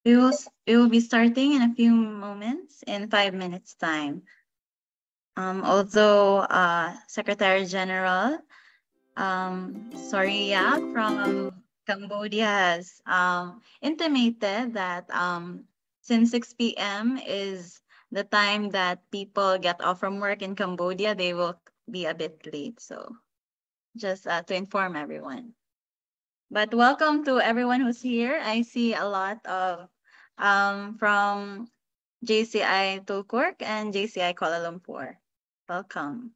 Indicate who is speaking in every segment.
Speaker 1: We will be starting in a few moments, in 5 minutes time. Although Secretary General Soria from Cambodia has intimated that since 6 p.m. is the time that people get off from work in Cambodia, they will be a bit late. So just to inform everyone. But welcome to everyone who's here. I see a lot of from JCI Tulkurk and JCI Kuala Lumpur. Welcome.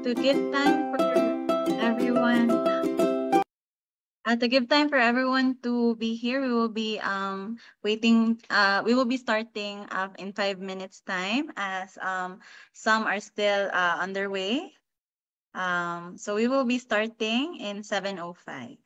Speaker 1: To give time for everyone, to give time for everyone to be here, we will be waiting. We will be starting in 5 minutes time, as some are still underway. So we will be starting in 7:05.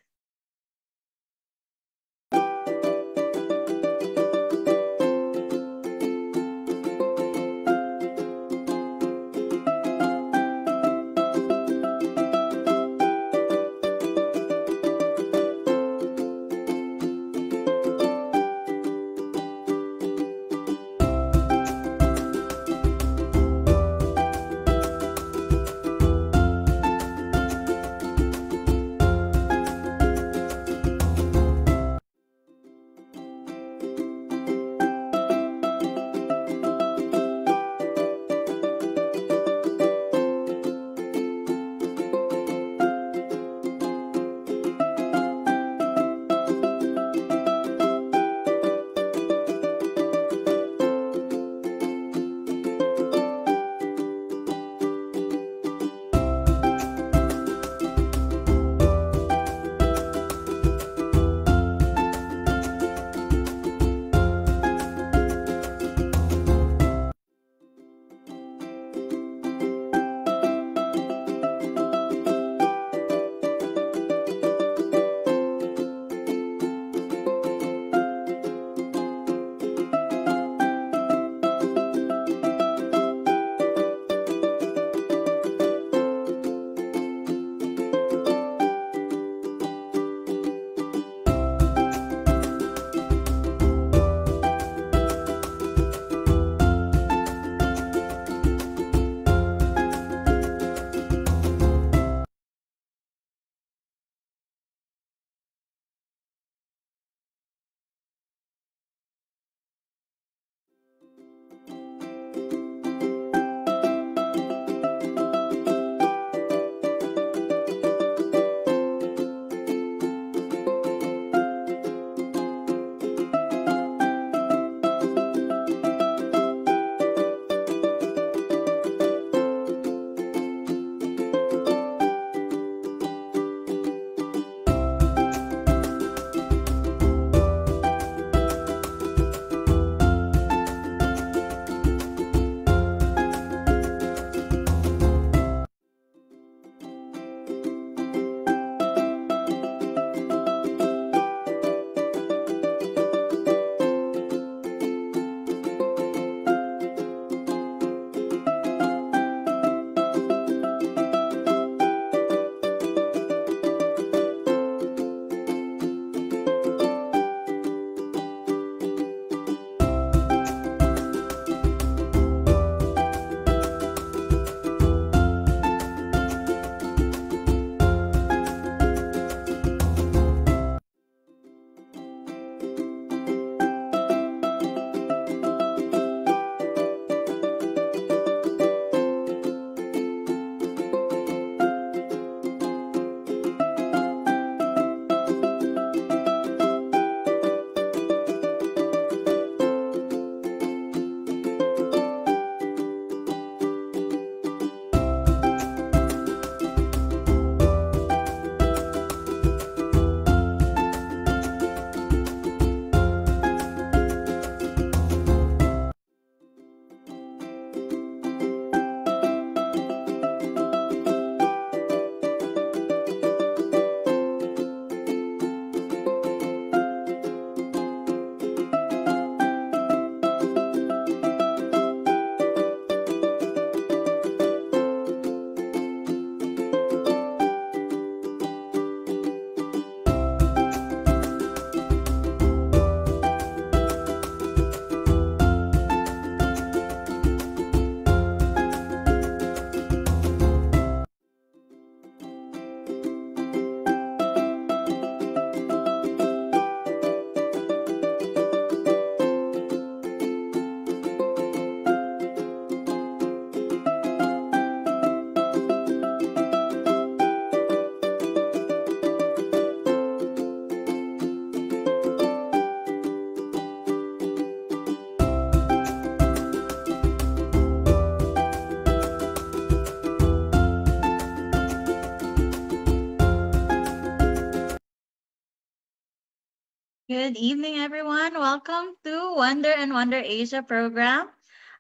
Speaker 1: Good evening, everyone. Welcome to Wonder and Wonder Asia program.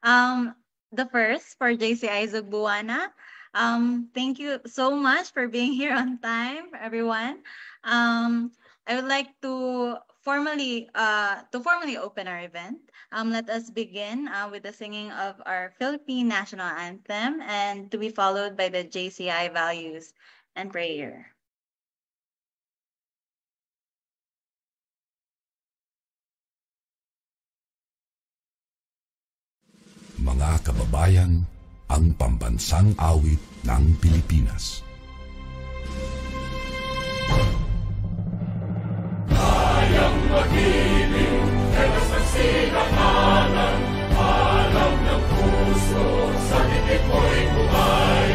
Speaker 1: Um, the first for JCI Zugbuana. Thank you so much for being here on time, everyone. I would like to formally open our event. Let us begin with the singing of our Philippine national anthem, and to be followed by the JCI values and prayer.
Speaker 2: Mga kababayan, ang pambansang awit ng Pilipinas. Kayang mag-ibig, tegas ng sinakanan, alam ng puso, sa titik mo'y buhay.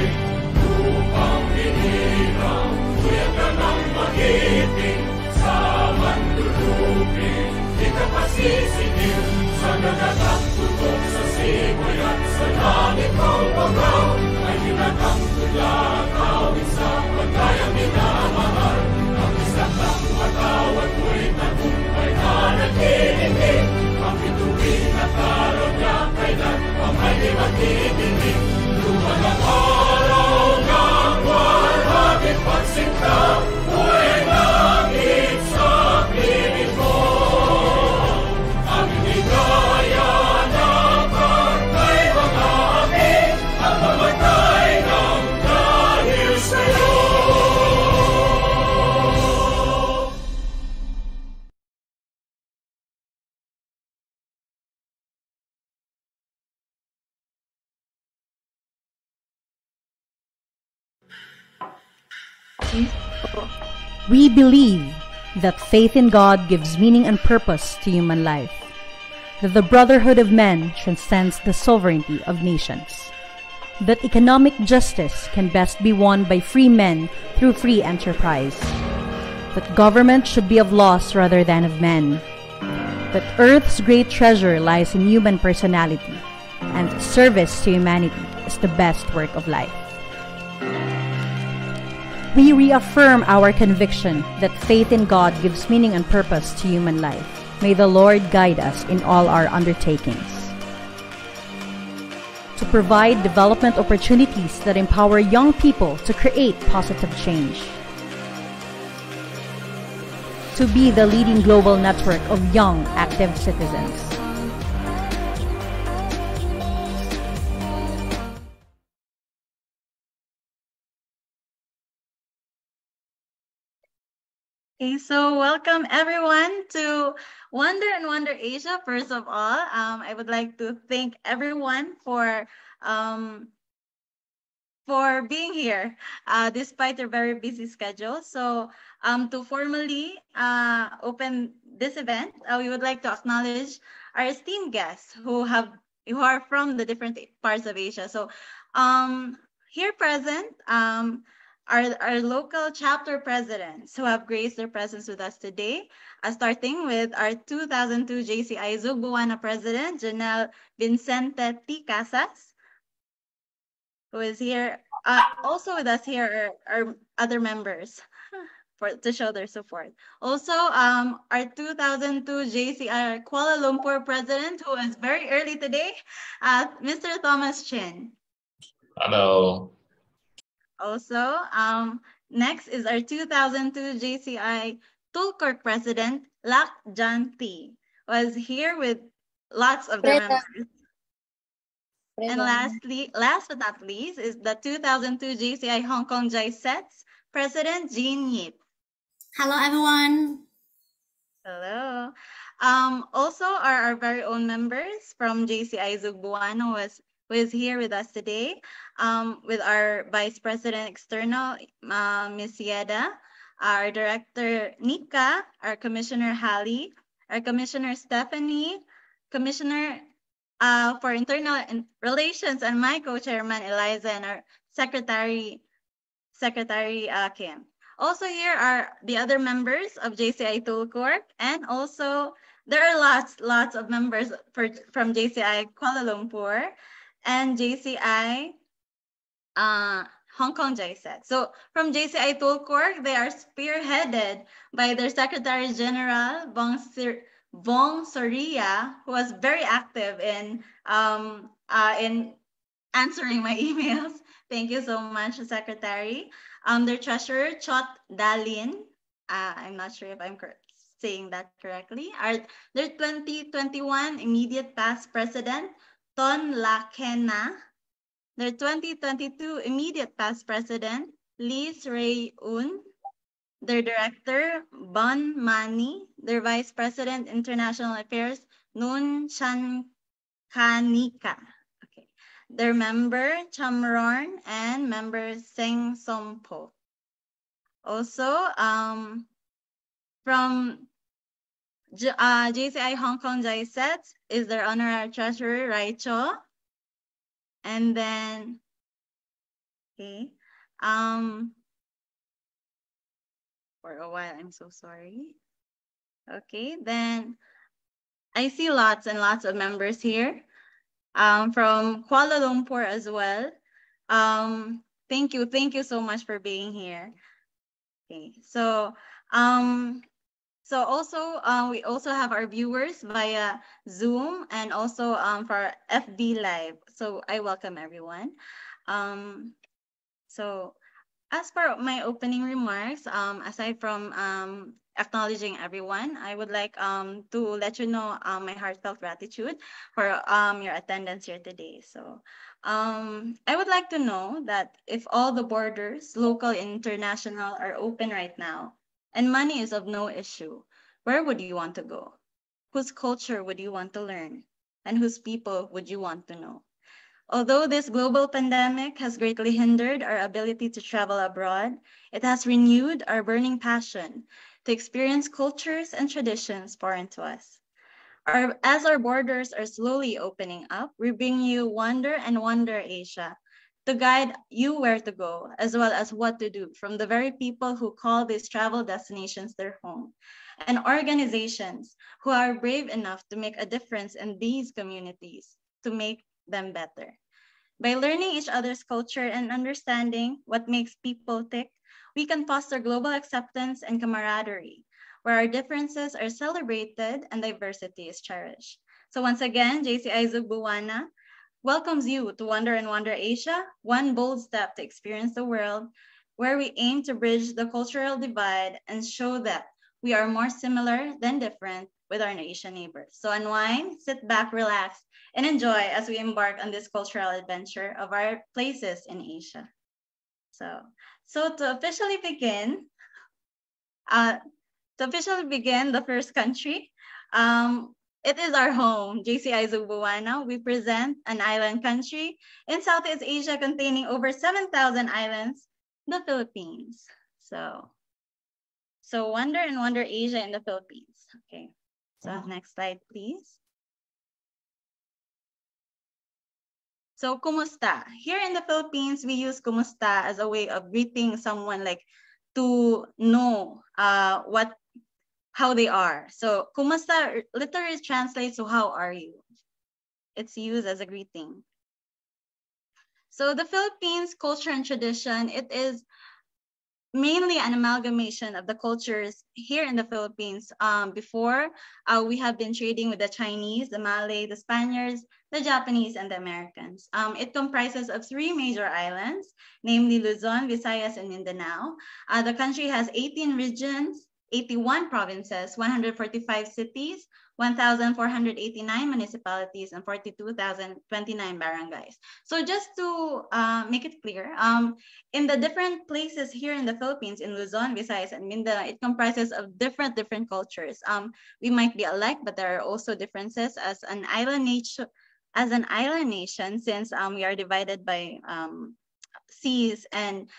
Speaker 2: Lupang hinirang, tuyag ka ng mag-ibig, sa manlulupin, di ka pasisigil, sa nagatang tutok sa simoy at sa langit ng bagaw, ay hinatang tulad, awit sa pagkayang minamahal. Ang isang ng matawad mo'y tagumpay na nagtitindig, ang bituin at araw niya kailan ang may di magtitindig. Lupa ng araw ng walhagit pagsinta, buhay langit sa piling mo. Ang inigaya na pagkay mga api, at mamatay ng dahil sa'yo.
Speaker 3: We believe that faith in God gives meaning and purpose to human life, that the brotherhood of men transcends the sovereignty of nations, that economic justice can best be won by free men through free enterprise, that government should be of laws rather than of men, that Earth's great treasure lies in human personality, and service to humanity is the best work of life. We reaffirm our conviction that faith in God gives meaning and purpose to human life. May the Lord guide us in all our undertakings. To provide development opportunities that empower young people to create positive change. To be the leading global network of young, active citizens.
Speaker 1: Okay, so welcome everyone to Wonder and Wonder Asia. First of all, I would like to thank everyone for being here, despite your very busy schedule. So, to formally open this event, we would like to acknowledge our esteemed guests who are from the different parts of Asia. So, here present, our local chapter presidents who have graced their presence with us today, starting with our 2002 JCI Zugbuana President, Janelle Vincente T. Casas, who is here. Also with us here are other members to show their support. Also, our 2002 JCI Kuala Lumpur President, who is very early today, Mr. Thomas Chin.
Speaker 4: Hello.
Speaker 1: Also, next is our 2002 JCI Tulkor President, Lak Jan T, was here with lots of their members. And last but not least, is the 2002 JCI Hong Kong JSETS President Jean Yip.
Speaker 5: Hello, everyone.
Speaker 1: Hello. Also, our very own members from JCI Zugbuano who is here with us today, with our Vice President External, Ms. Yeda, our Director Nika, our Commissioner Hali, our Commissioner Stephanie, Commissioner for Internal Relations, and my co-chairman Eliza, and our Secretary Kim. Also here are the other members of JCI Tulkor, and also there are lots of members from JCI Kuala Lumpur and JCI Hong Kong JSET. So from JCI Tulkor, they are spearheaded by their Secretary General Bong Soria, who was very active in answering my emails. Thank you so much, Secretary. Their treasurer, Chot Dalin. I'm not sure if I'm saying that correctly. Their 2021 immediate past president, Ton Lakena. Their 2022 immediate past president, Liz Ray Un. Their director, Bon Mani. Their vice president, international affairs, Noon Chan Kanika. Okay. Their member, Chamron, and member Seng Sompo. Also, from JCI Hong Kong JSETS is their honorary treasurer, Rai Cho. And then, okay, for a while, I'm so sorry. Okay, then I see lots and lots of members here from Kuala Lumpur as well. Thank you so much for being here. Okay, so also we also have our viewers via Zoom and also for FB Live. So I welcome everyone. So as for my opening remarks, aside from acknowledging everyone, I would like to let you know my heartfelt gratitude for your attendance here today. So I would like to know that if all the borders, local and international, are open right now, and money is of no issue, where would you want to go? Whose culture would you want to learn? And whose people would you want to know? Although this global pandemic has greatly hindered our ability to travel abroad, it has renewed our burning passion to experience cultures and traditions foreign to us. As our borders are slowly opening up, we bring you Wonder and Wonder Asia to guide you where to go, as well as what to do from the very people who call these travel destinations their home, and organizations who are brave enough to make a difference in these communities to make them better. By learning each other's culture and understanding what makes people tick, we can foster global acceptance and camaraderie, where our differences are celebrated and diversity is cherished. So once again, JCI Zubuana welcomes you to Wonder and Wonder Asia, one bold step to experience the world, where we aim to bridge the cultural divide and show that we are more similar than different with our Asian neighbors. So unwind, sit back, relax, and enjoy as we embark on this cultural adventure of our places in Asia. So to officially begin the first country, it is our home, JCI Zubuana. We present an island country in Southeast Asia containing over 7,000 islands, the Philippines. So Wonder and Wonder Asia in the Philippines. Okay, so next slide, please. So, kumusta? Here in the Philippines, we use kumusta as a way of greeting someone, like to know how they are. So, kumusta literally translates to how are you? It's used as a greeting. So, the Philippines culture and tradition, it is mainly an amalgamation of the cultures here in the Philippines. Before, we have been trading with the Chinese, the Malay, the Spaniards, the Japanese, and the Americans. It comprises of 3 major islands, namely Luzon, Visayas, and Mindanao. The country has 18 regions, 81 provinces, 145 cities, 1,489 municipalities, and 42,029 barangays. So just to make it clear, in the different places here in the Philippines, in Luzon, Visayas, and Mindanao, it comprises of different cultures. We might be alike, but there are also differences as an island nation, since we are divided by seas and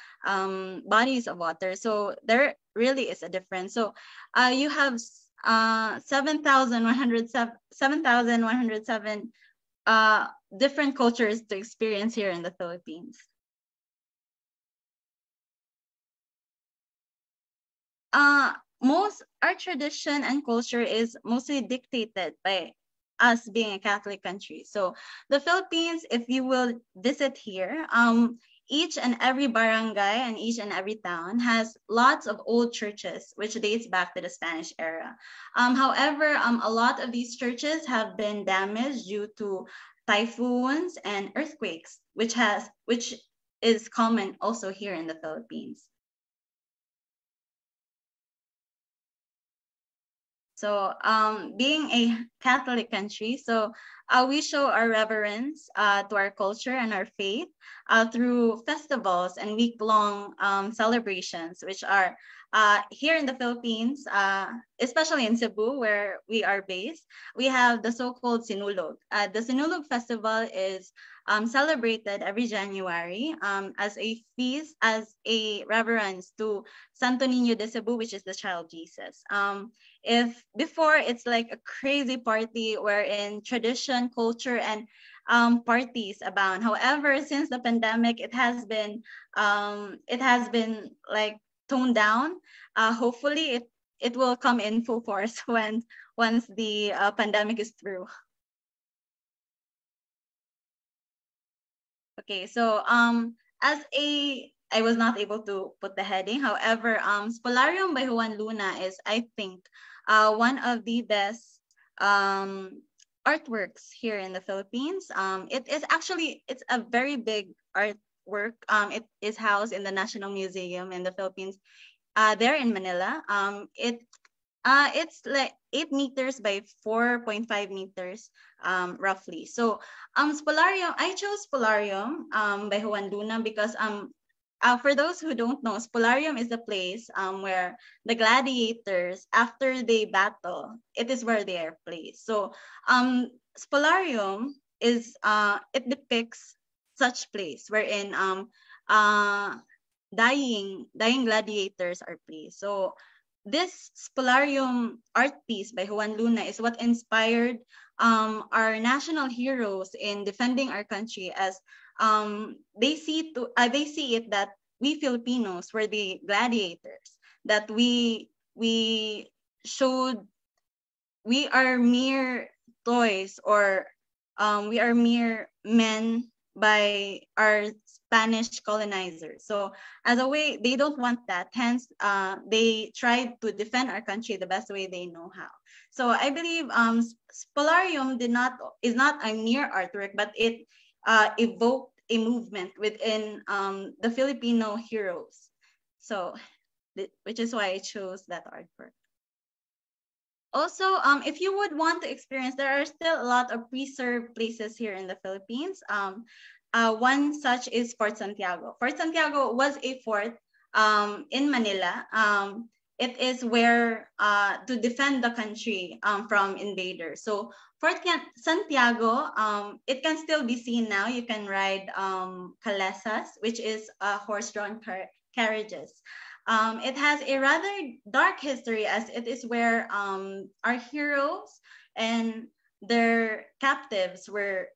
Speaker 1: bodies of water. So there really is a difference. So you have 7,107 different cultures to experience here in the Philippines. Our tradition and culture is mostly dictated by us being a Catholic country. So the Philippines, if you will visit here, each and every barangay and each and every town has lots of old churches, which dates back to the Spanish era. However, a lot of these churches have been damaged due to typhoons and earthquakes, which is common also here in the Philippines. So being a Catholic country, so we show our reverence to our culture and our faith through festivals and week-long celebrations, which are here in the Philippines, especially in Cebu, where we are based. We have the so-called Sinulog. The Sinulog festival is celebrated every January as a feast, as a reverence to Santo Niño de Cebu, which is the child Jesus. If before it's like a crazy party wherein tradition, culture, and parties abound. However, since the pandemic, it has been like toned down. Hopefully, it will come in full force once the pandemic is through. Okay, so as a I was not able to put the heading. However, Spolarium by Juan Luna is, I think, one of the best artworks here in the Philippines. It's a very big artwork. It is housed in the National Museum in the Philippines, there in Manila. It's like 8 meters by 4.5 meters, roughly. So, Spolarium, I chose Spolarium by Juan Luna because for those who don't know, Spolarium is the place where the gladiators, after they battle, it is where they are placed. So, Spolarium is it depicts such place wherein dying gladiators are placed. So this Spolarium art piece by Juan Luna is what inspired our national heroes in defending our country, as they see it that we Filipinos were the gladiators, that we showed we are mere toys, or we are mere men by our Spanish colonizers. So as a way, they don't want that. Hence, they tried to defend our country the best way they know how. So I believe Spolarium is not a mere artwork, but it evoked a movement within the Filipino heroes. So, which is why I chose that artwork. Also, if you would want to experience, there are still a lot of preserved places here in the Philippines. One such is Fort Santiago. Fort Santiago was a fort in Manila. It is where to defend the country from invaders. So Fort Santiago, it can still be seen now. You can ride calesas, which is horse-drawn carriages. It has a rather dark history, as it is where our heroes and their captives were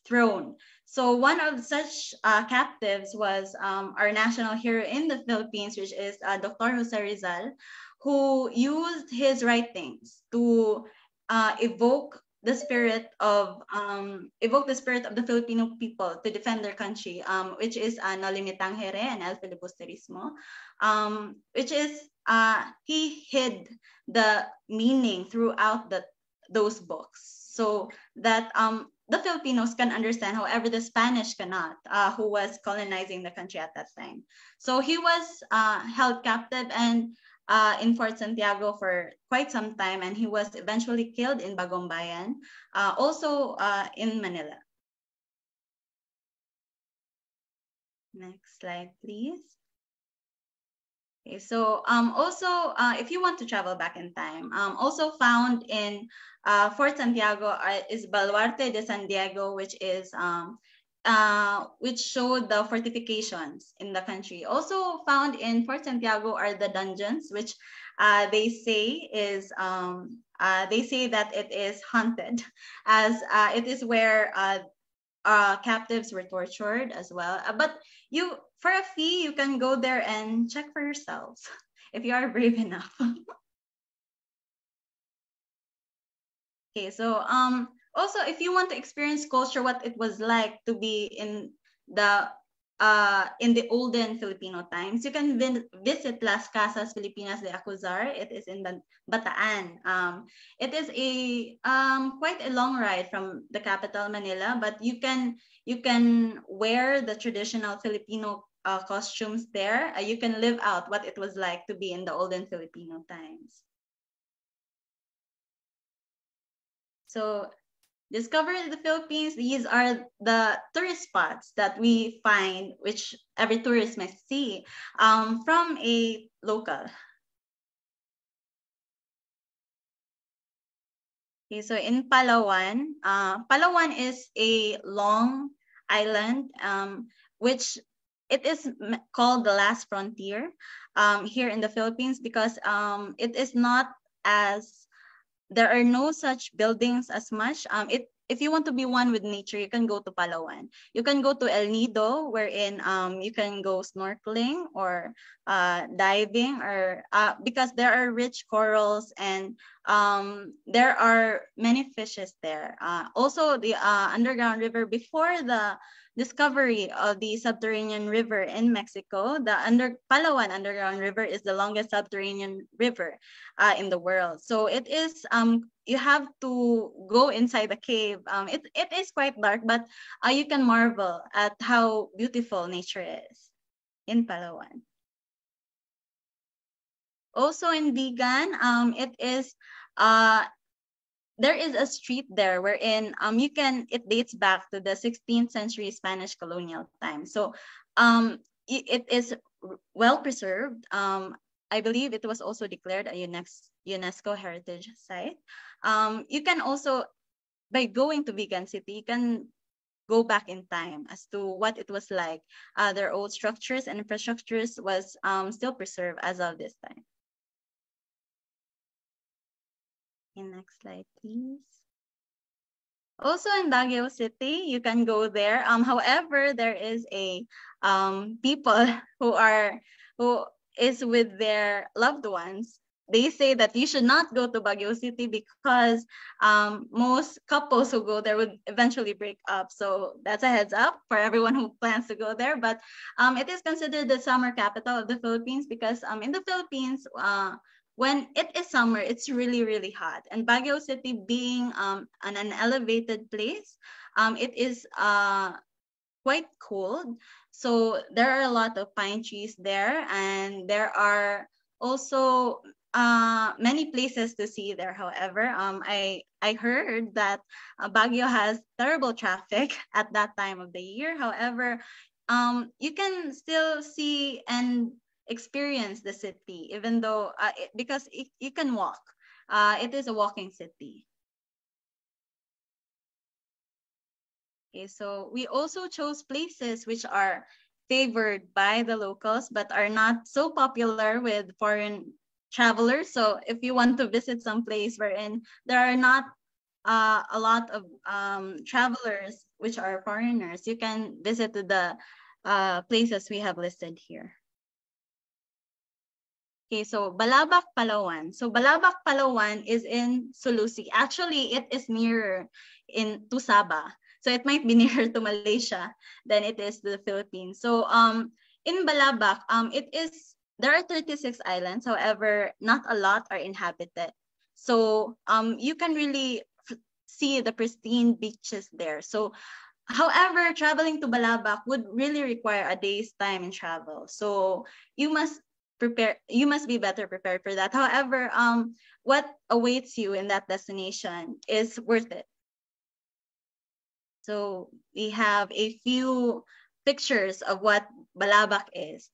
Speaker 1: thrown. So one of such captives was our national hero in the Philippines, which is Dr. Jose Rizal, who used his writings to evoke the spirit of the Filipino people to defend their country, which is No Limitang Here and El Filibusterismo, which is he hid the meaning throughout those books, so that the Filipinos can understand, however the Spanish cannot, who was colonizing the country at that time. So he was held captive and in Fort Santiago for quite some time, and he was eventually killed in Bagong Bayan, also in Manila. Next slide, please. Okay, so also, if you want to travel back in time, also found in Fort Santiago is Baluarte de San Diego, which is which showed the fortifications in the country. Also found in Fort Santiago are the dungeons, which they say that it is haunted, as it is where captives were tortured as well. But for a fee, you can go there and check for yourselves if you are brave enough. Okay, so also, if you want to experience culture, what it was like to be in the in the olden Filipino times. You can visit Las Casas Filipinas de Acuzar. It is in Bataan. It is a quite a long ride from the capital Manila, but you can wear the traditional Filipino costumes there. You can live out what it was like to be in the olden Filipino times. So discover the Philippines. These are the tourist spots that we find, which every tourist must see from a local. Okay, so in Palawan, Palawan is a long island, which it is called the last frontier here in the Philippines because it is not as, there are no such buildings as much. If you want to be one with nature, you can go to Palawan. You can go to El Nido, wherein you can go snorkeling or diving, or because there are rich corals and there are many fishes there. Also, the underground river, before the discovery of the subterranean river in Mexico, the Palawan Underground River is the longest subterranean river in the world. So it is, you have to go inside the cave. It is quite dark, but you can marvel at how beautiful nature is in Palawan. Also in Vigan, it is, there is a street there wherein it dates back to the 16th century Spanish colonial time. So it is well preserved. I believe it was also declared a UNESCO heritage site. You can also, by going to Vigan City, you can go back in time as to what it was like. Their old structures and infrastructures was still preserved as of this time. Next slide, please. Also in Baguio City, you can go there. However, there is a people who is with their loved ones. They say that you should not go to Baguio City because most couples who go there would eventually break up. So that's a heads up for everyone who plans to go there. But it is considered the summer capital of the Philippines because in the Philippines, when it is summer, it's really, really hot. And Baguio City being an elevated place, it is quite cold. So there are a lot of pine trees there, and there are also many places to see there. However, I heard that Baguio has terrible traffic at that time of the year. However, you can still see and experience the city, even though because you can walk. It is a walking city. Okay, so we also chose places which are favored by the locals but are not so popular with foreign travelers. So if you want to visit some place wherein there are not a lot of travelers which are foreigners, you can visit the places we have listed here. Okay, so Balabac, Palawan. So Balabac, Palawan is in Sulusi. Actually, it is nearer to Sabah. So it might be nearer to Malaysia than it is to the Philippines. So in Balabac, there are 36 islands. However, not a lot are inhabited. So you can really see the pristine beaches there. So however, traveling to Balabac would really require a day's time in travel. So you must be better prepared for that. However, what awaits you in that destination is worth it. So we have a few pictures of what Balabac is,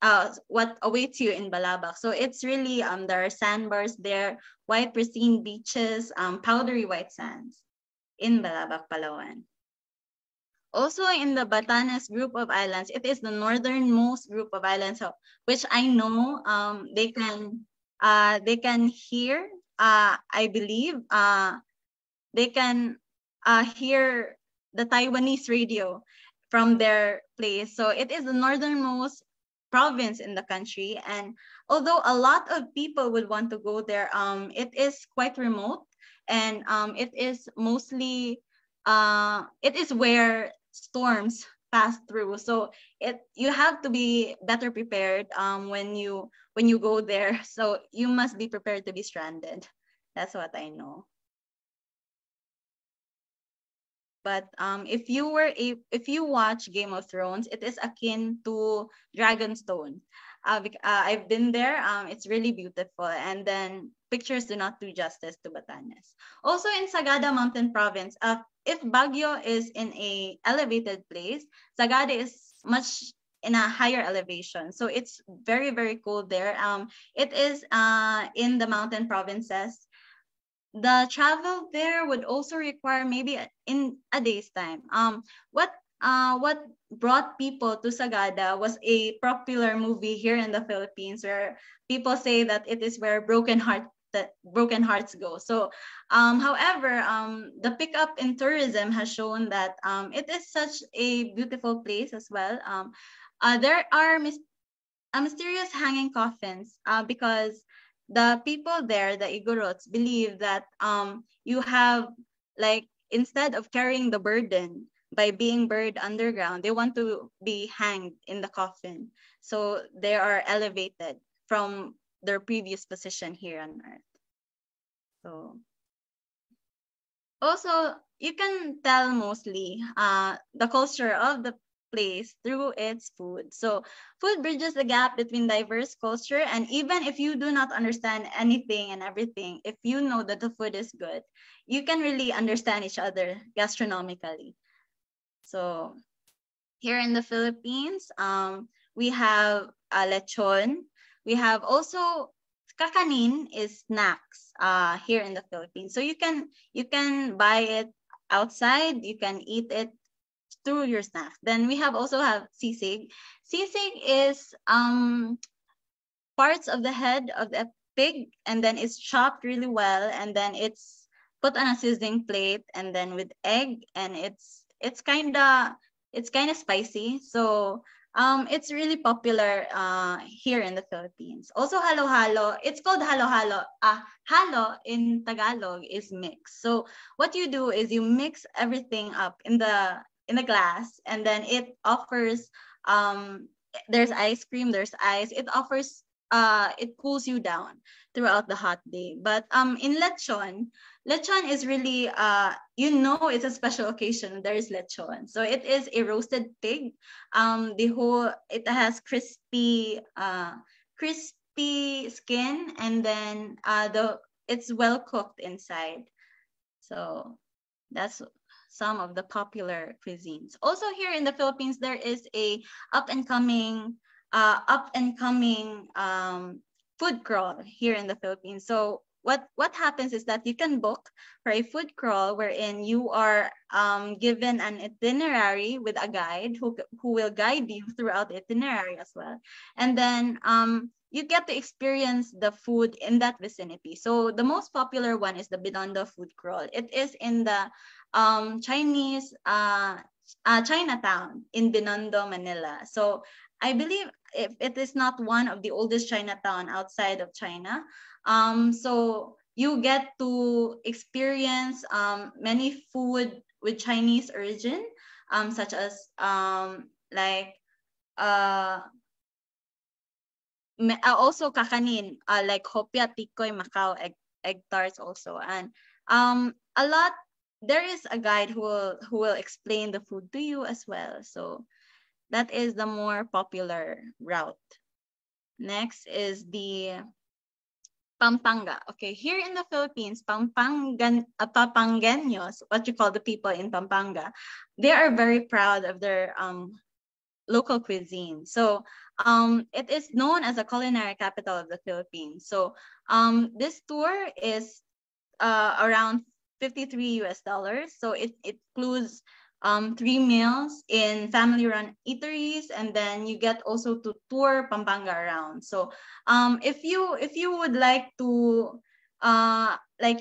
Speaker 1: what awaits you in Balabac. So it's really, there are sandbars there, white pristine beaches, powdery white sands in Balabac, Palawan. Also in the Batanes group of islands, it is the northernmost group of islands, which I know they can hear. I believe they can hear the Taiwanese radio from their place. So it is the northernmost province in the country, and although a lot of people would want to go there, it is quite remote, and it is mostly it is where storms pass through. So you have to be better prepared when you go there. So you must be prepared to be stranded. That's what I know. But if you watch Game of Thrones, it is akin to Dragonstone. I've been there. It's really beautiful, and then pictures do not do justice to Batanes. Also in Sagada Mountain Province, if Baguio is in a elevated place, Sagada is much in a higher elevation, so it's very, very cold there. It is in the mountain provinces. The travel there would also require maybe in a day's time. What brought people to Sagada was a popular movie here in the Philippines, where people say that it is where broken hearts go. So, however, the pickup in tourism has shown that it is such a beautiful place as well. There are mysterious hanging coffins because the people there, the Igorots, believe that you have, like, instead of carrying the burden by being buried underground, they want to be hanged in the coffin. So they are elevated from their previous position here on earth. So also, you can tell mostly the culture of the place through its food. So food bridges the gap between diverse culture, and even if you do not understand anything and everything, if you know that the food is good, you can really understand each other gastronomically. So here in the Philippines, we have lechon. We have also kakanin is snacks here in the Philippines. So you can buy it outside, you can eat it through your snacks. Then we also have sisig. Sisig is parts of the head of the pig, and then it's chopped really well, and then it's put on a sizzling plate, and then with egg, and it's kind of spicy. So it's really popular here in the Philippines. Also halo-halo. It's called halo-halo. Halo in Tagalog is mix. So what you do is you mix everything up in the glass, and then it offers there's ice cream, there's ice. It offers it cools you down throughout the hot day. But in lechon is really it's a special occasion. There is lechon. So it is a roasted pig. It has crispy skin, and then it's well cooked inside. So that's some of the popular cuisines. Also here in the Philippines, there is a up and coming food crawl here in the Philippines. So what happens is that you can book for a food crawl wherein you are given an itinerary with a guide who will guide you throughout the itinerary as well. And then you get to experience the food in that vicinity. So the most popular one is the Binondo food crawl. It is in the Chinese Chinatown in Binondo, Manila. So I believe it is not one of the oldest Chinatown outside of China. So you get to experience many food with Chinese origin, such as also kakanin, like hopia, tikoy, Macau, egg tarts also. And there is a guide who will explain the food to you as well. So that is the more popular route. Next is the Pampanga. Okay, here in the Philippines, Pampangueños, what you call the people in Pampanga, they are very proud of their local cuisine. So it is known as a culinary capital of the Philippines. So this tour is around $53. So it includes 3 meals in family-run eateries, and then you get also to tour Pampanga around. So if you would like to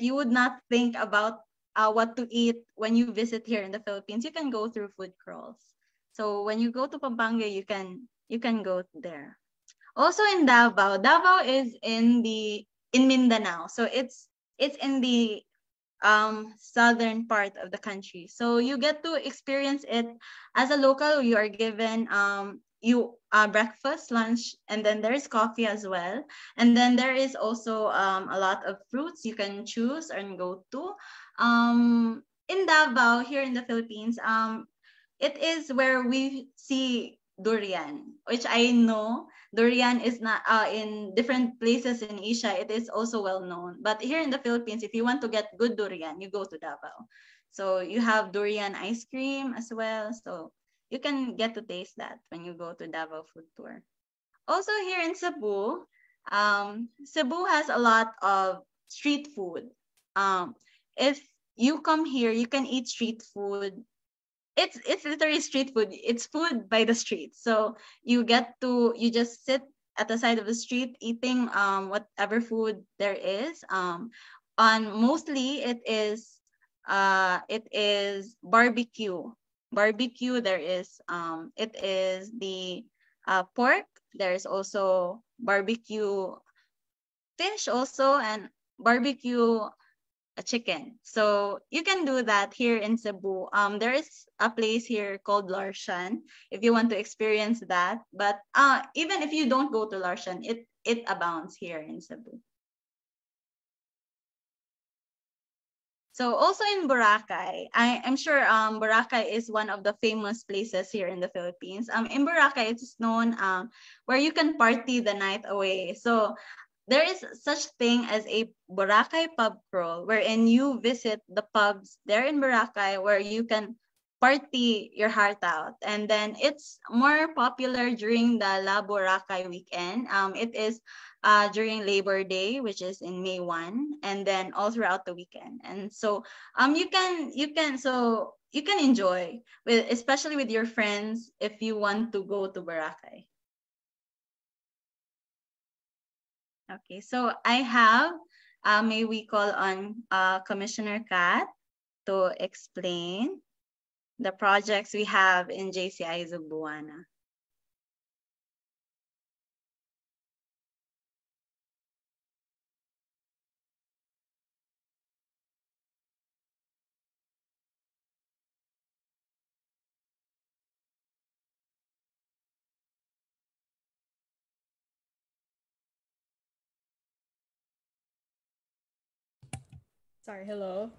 Speaker 1: you would not think about what to eat when you visit here in the Philippines, you can go through food crawls. So when you go to Pampanga, you can go there. Also in Davao is in Mindanao. So it's in the southern part of the country. So you get to experience it as a local. You are given breakfast, lunch, and then there's coffee as well. And then there is also a lot of fruits you can choose and go to. In Davao, here in the Philippines, it is where we see durian, which I know durian is not in different places in Asia. It is also well known, but here in the Philippines, if you want to get good durian, you go to Davao. So you have durian ice cream as well. So you can get to taste that when you go to Davao Food Tour. Also here in Cebu, Cebu has a lot of street food. If you come here, you can eat street food. It's literally street food. It's food by the street. So you just sit at the side of the street eating whatever food there is. On mostly it is barbecue. Barbecue, there is it is the pork. There's also barbecue fish also, and barbecue chicken. So you can do that here in Cebu. There is a place here called Larshan if you want to experience that. But even if you don't go to Larshan, it abounds here in Cebu. So also in Boracay, I'm sure Boracay is one of the famous places here in the Philippines. In Boracay, it's known where you can party the night away. So there is such thing as a Boracay pub crawl, wherein you visit the pubs there in Boracay where you can party your heart out. And then it's more popular during the La Boracay weekend. It is during Labor Day, which is in May 1, and then all throughout the weekend. And so you can enjoy with, especially with your friends, if you want to go to Boracay. Okay, so I have, may we call on Commissioner Kat to explain the projects we have in JCI Zubuana.
Speaker 6: Sorry, hello.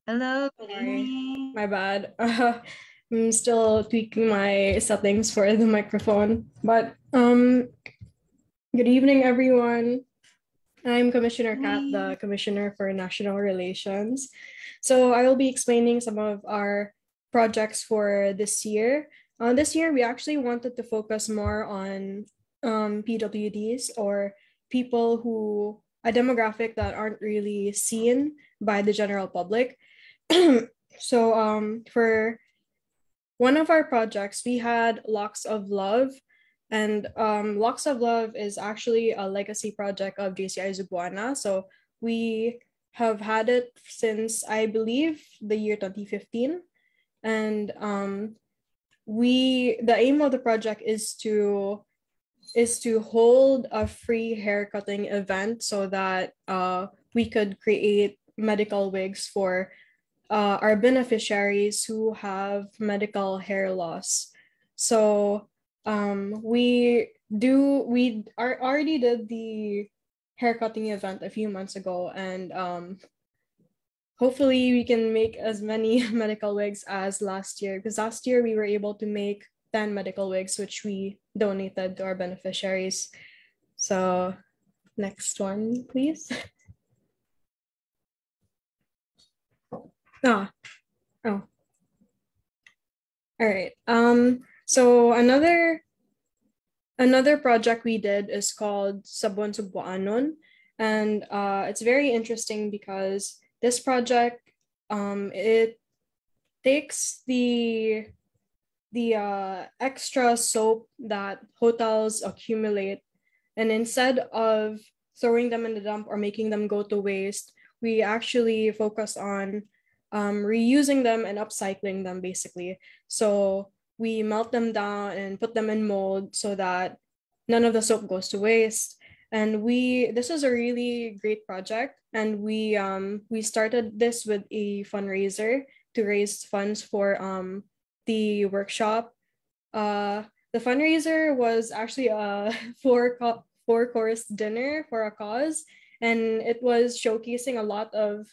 Speaker 1: Hello, good
Speaker 6: Sorry,
Speaker 1: evening.
Speaker 6: my bad. I'm still tweaking my settings for the microphone. But good evening, everyone. I'm Commissioner Kat, the Commissioner for National Relations. So I will be explaining some of our projects for this year. This year, we actually wanted to focus more on PWDs, or people who, a demographic that aren't really seen by the general public. So for one of our projects, we had Locks of Love. And Locks of Love is actually a legacy project of JCI Zubuana. So we have had it since, I believe, the year 2015. And the aim of the project is to hold a free haircutting event so that we could create medical wigs for our beneficiaries who have medical hair loss. So we already did the haircutting event a few months ago, and hopefully we can make as many medical wigs as last year, because last year we were able to make 10 medical wigs, which we donated to our beneficiaries. So next one, please. Oh. All right. So another project we did is called Sabon Cebuanon, and it's very interesting because this project it takes the extra soap that hotels accumulate, and instead of throwing them in the dump or making them go to waste, we actually focus on reusing them and upcycling them, basically. So we melt them down and put them in mold so that none of the soap goes to waste. And this is a really great project, and we started this with a fundraiser to raise funds for the workshop. The fundraiser was actually a four-course dinner for a cause, and it was showcasing a lot of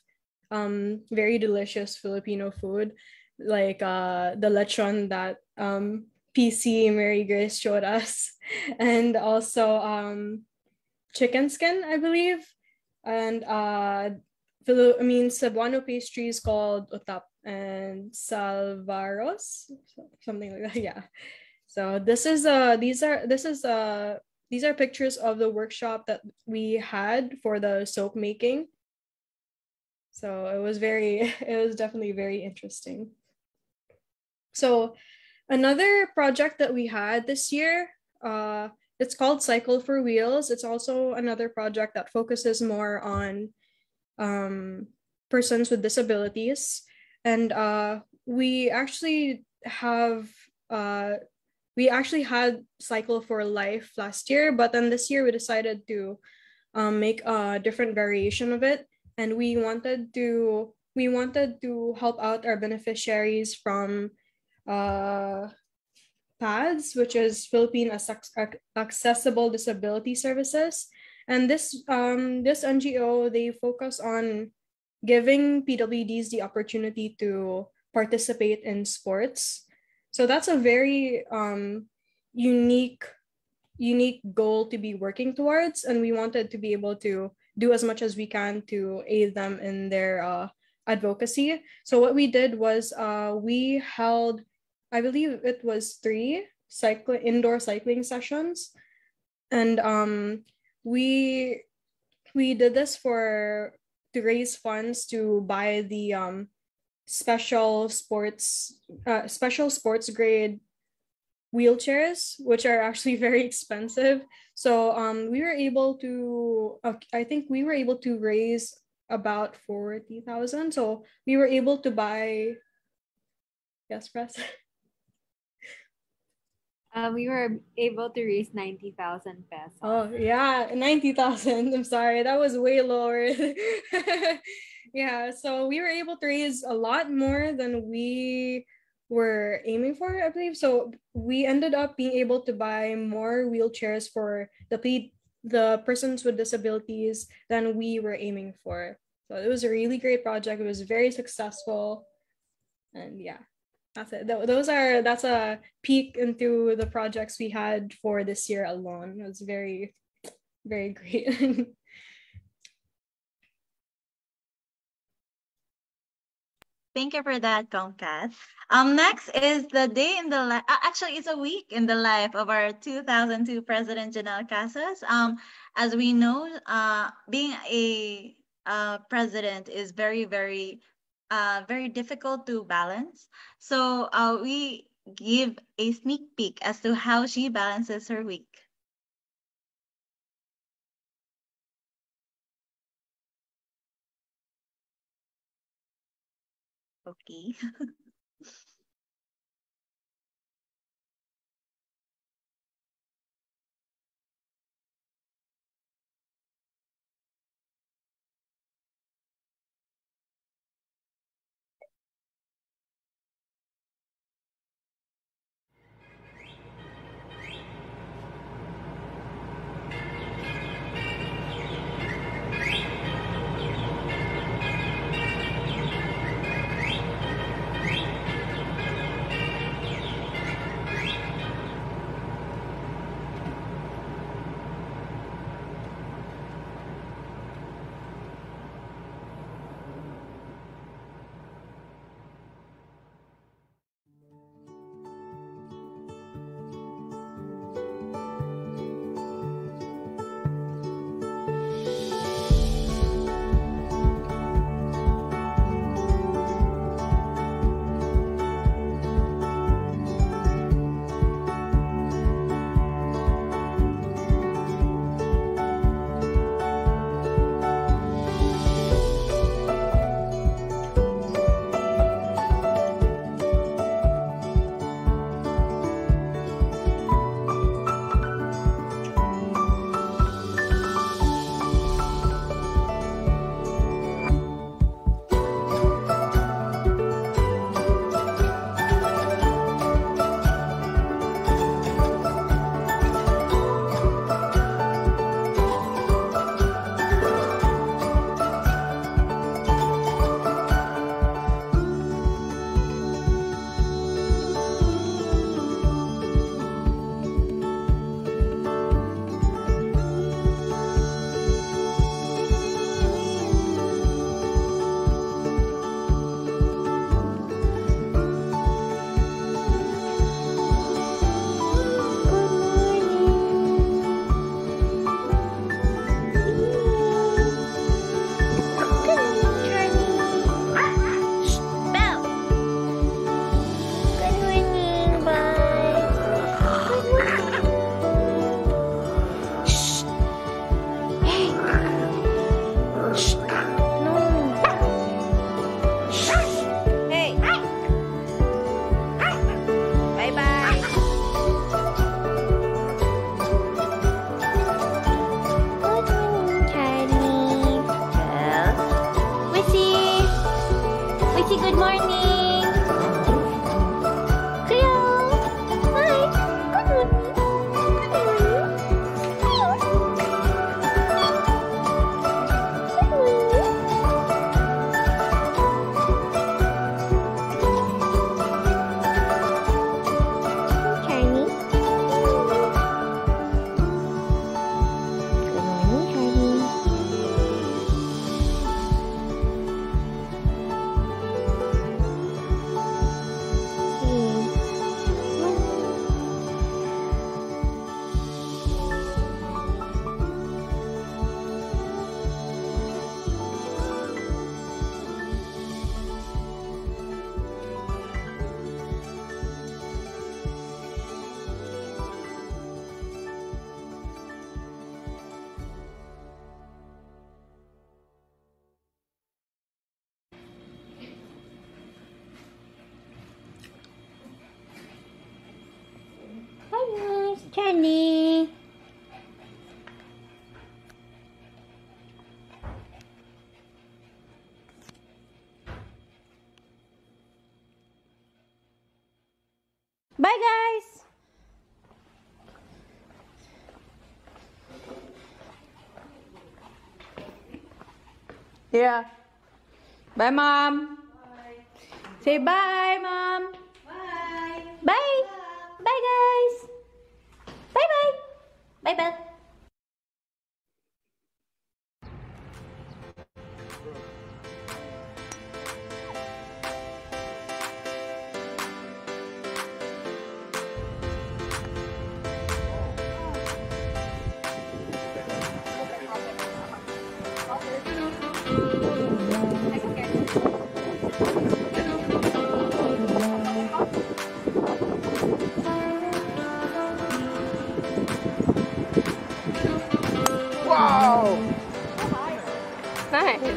Speaker 6: very delicious Filipino food, like the lechon that PC Mary Grace showed us, and also chicken skin, I believe, and Cebuano pastries called utap and salvaros, something like that. Yeah. So these are pictures of the workshop that we had for the soap making. So it was definitely very interesting. So another project that we had this year, it's called Cycle for Wheels. It's also another project that focuses more on persons with disabilities. And we actually had Cycle for Life last year, but then this year we decided to make a different variation of it. And we wanted to help out our beneficiaries from PADS, which is Philippine Accessible Disability Services. And this NGO, they focus on giving PWDs the opportunity to participate in sports. So that's a very unique goal to be working towards, and we wanted to be able to do as much as we can to aid them in their advocacy. So what we did was we held, I believe it was 3 indoor cycling sessions, and we did this to raise funds to buy the special sports grade wheelchairs, which are actually very expensive. So we were able to I think we were able to raise about 40,000. So we were able to buy, yes, press.
Speaker 7: We were able to raise 90,000 pesos.
Speaker 6: Oh yeah, 90,000. I'm sorry, that was way lower. Yeah, so we were able to raise a lot more than we were aiming for, I believe. So we ended up being able to buy more wheelchairs for the persons with disabilities than we were aiming for. So it was a really great project. It was very successful, and yeah. That's it. That's a peek into the projects we had for this year alone. It was very, very great.
Speaker 1: Thank you for that, Comcast. Next is the day in the life. Actually, it's a week in the life of our 2002 President Janelle Casas. As we know, being a president is very, very difficult to balance. So we give a sneak peek as to how she balances her week. Okay.
Speaker 8: good morning. Cleo. Hi. Good morning. Charlie. Good morning, Charlie. Hi guys, Charlie. Bye guys.
Speaker 9: Yeah. Bye, Mom. Bye. Say bye, Mom.
Speaker 8: Bye. Bye. Bye guys. Bye bye. Bye bye.
Speaker 9: Wow. Nice.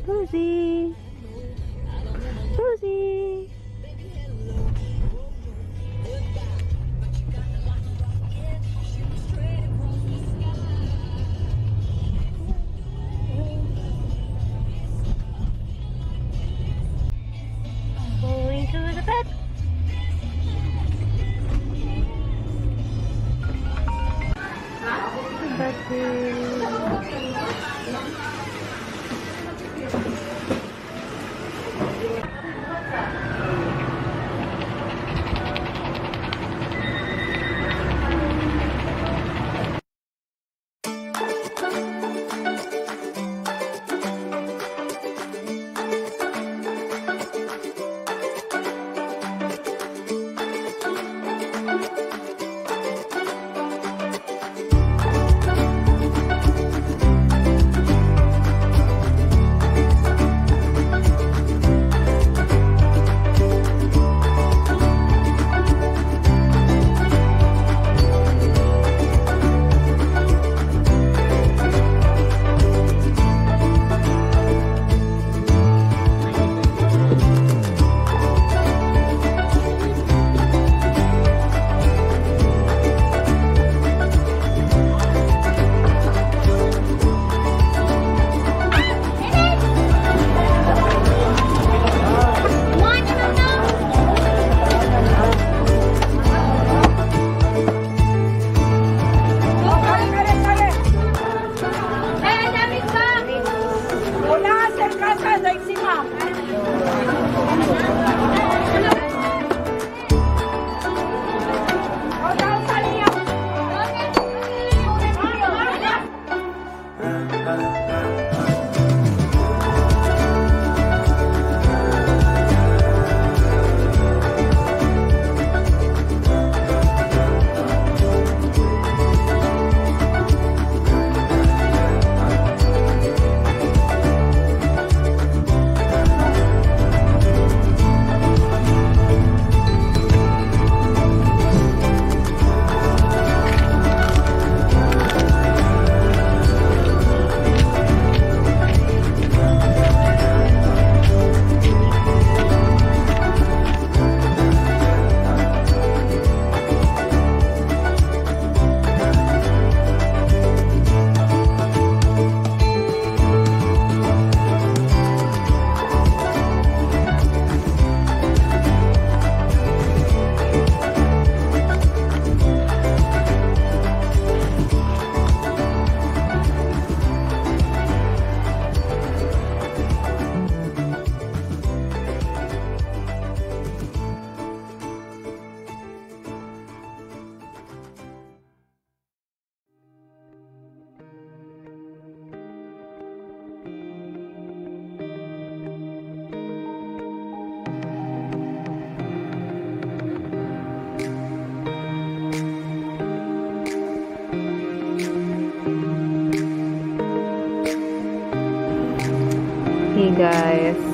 Speaker 8: Susie. Susie. Going to the bed. Hey guys.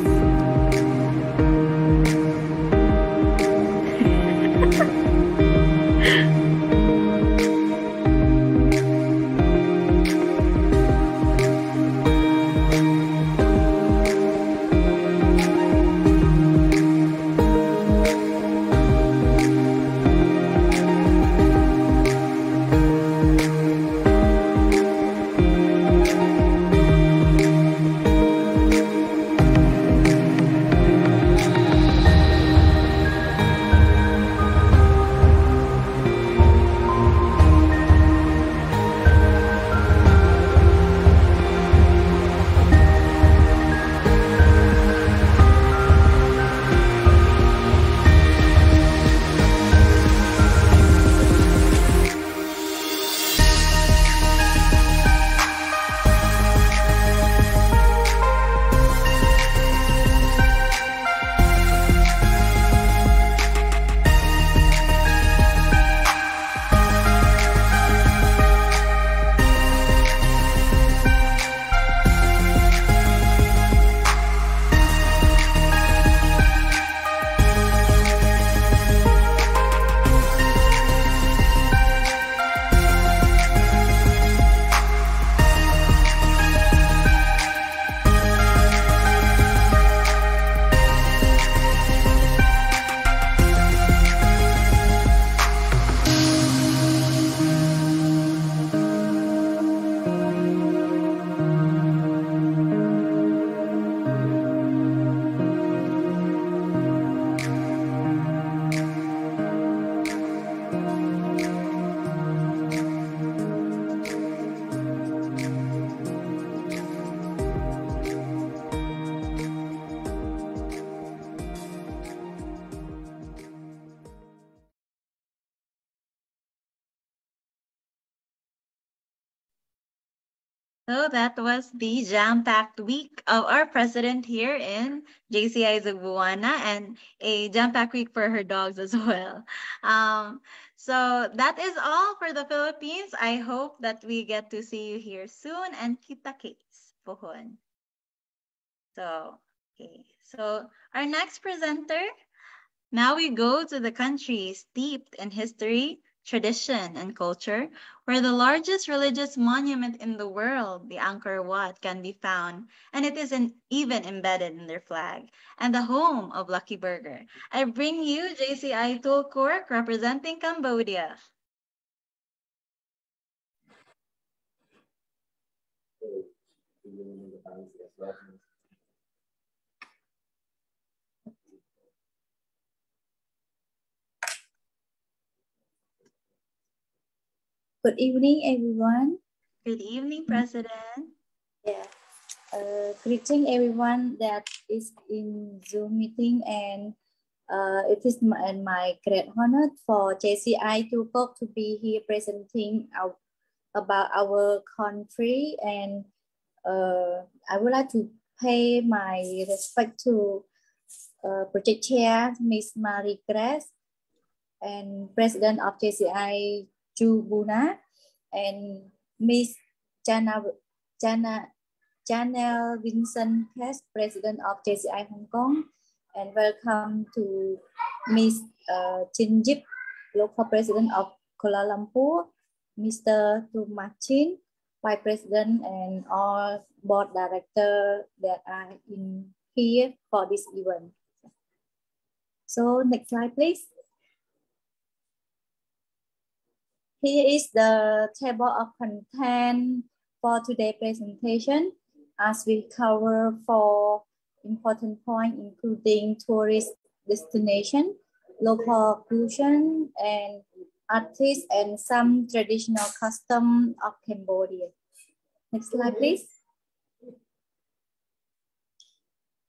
Speaker 1: So that was the jam-packed week of our president here in JCI Zubuana, and a jam-packed week for her dogs as well. Um, so that is all for the Philippines. I hope that we get to see you here soon, and kita-kits pohon. So, okay. So our next presenter, now we go to the country steeped in history, tradition, and culture, where the largest religious monument in the world, the Angkor Wat, can be found, and it is even embedded in their flag, and the home of Lucky Burger. I bring you JCI Tulkurk representing Cambodia.
Speaker 10: Good evening, everyone.
Speaker 1: Good evening, President.
Speaker 10: Yeah. Greeting everyone that is in Zoom meeting, and it is my great honor for JCI Tulkurk to be here presenting about our country, and I would like to pay my respect to Project Chair Ms. Marie Grace and President of JCI Jubuna, and Ms. Janelle Vincent Cass, President of JCI Hong Kong, and welcome to Ms. Chin Yip, local President of Kuala Lumpur, Mr. Tu Machin, Vice President, and all board directors that are in here for this event. So next slide, please. Here is the table of content for today's presentation, as we cover 4 important points, including tourist destination, local cuisine, and artists, and some traditional custom of Cambodia. Next slide, please.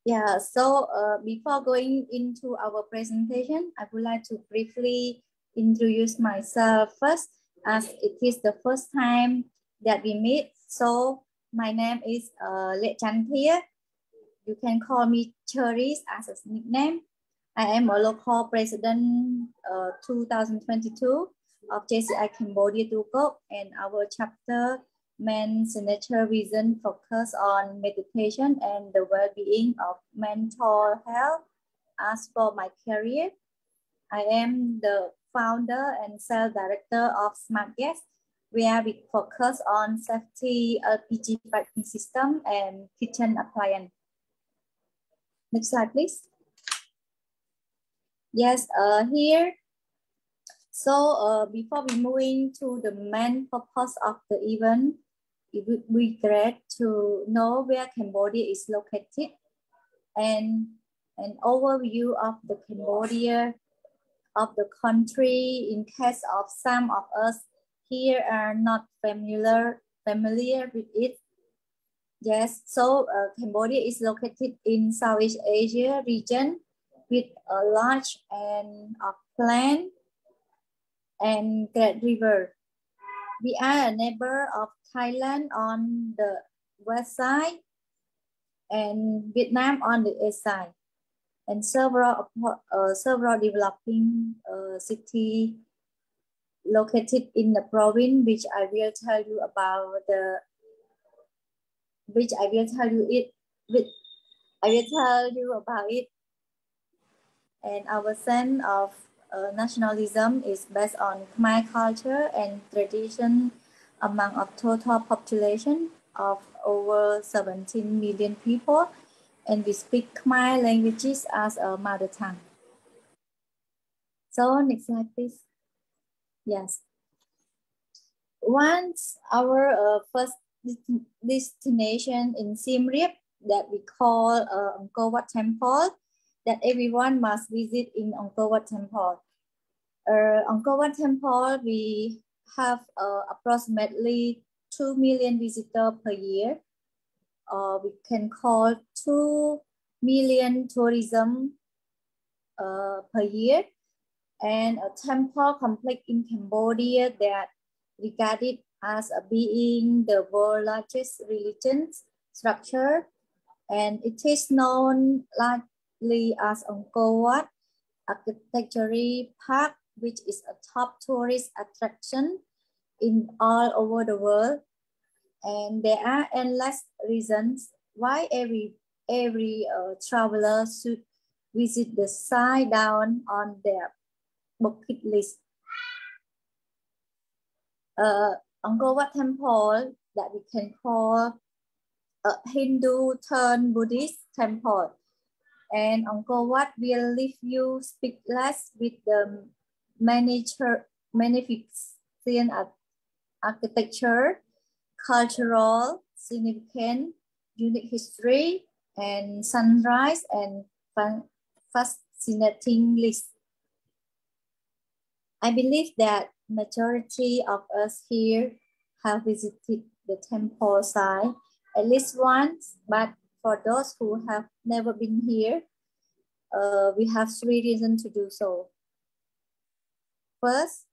Speaker 10: Yeah, so before going into our presentation, I would like to briefly introduce myself first, as it is the first time that we meet. So my name is Lệ Chan Thia. You can call me Cherise as a nickname. I am a local president 2022 of JCI Cambodia Tulkurk, and our chapter main signature vision focus on meditation and the well-being of mental health. As for my career, I am the founder and sales director of Smart Gas, where we focus on safety LPG piping system and kitchen appliance. Next slide, please. Yes, here. So before we moving to the main purpose of the event, it would be great to know where Cambodia is located, and an overview of the Cambodia of the country in case of some of us here are not familiar with it. Yes, so Cambodia is located in Southeast Asia region with a large and of plain and great river. We are a neighbor of Thailand on the west side and Vietnam on the east side, and several developing cities located in the province, which I will tell you about it. And our sense of nationalism is based on Khmer culture and tradition among a total population of over 17 million people, and we speak Khmer languages as a mother tongue. So next slide, please. Yes. Once our first destination in Siem Reap that we call Angkor Wat Temple, that everyone must visit in Angkor Wat Temple. Angkor Wat Temple, we have approximately 2 million visitors per year. We can call 2 million tourism per year, and a temple complex in Cambodia that regarded as a being the world's largest religion structure, and it is known largely as Angkor Wat Architecture Park, which is a top tourist attraction in all over the world. And there are endless reasons why every traveler should visit the site down on their bucket list. Angkor Wat Temple that we can call a Hindu turned Buddhist temple, and Angkor Wat will leave you speechless with the magnificent architecture, cultural significance, unique history, and sunrise and fascinating list. I believe that majority of us here have visited the temple site at least once, but for those who have never been here, we have 3 reasons to do so. First,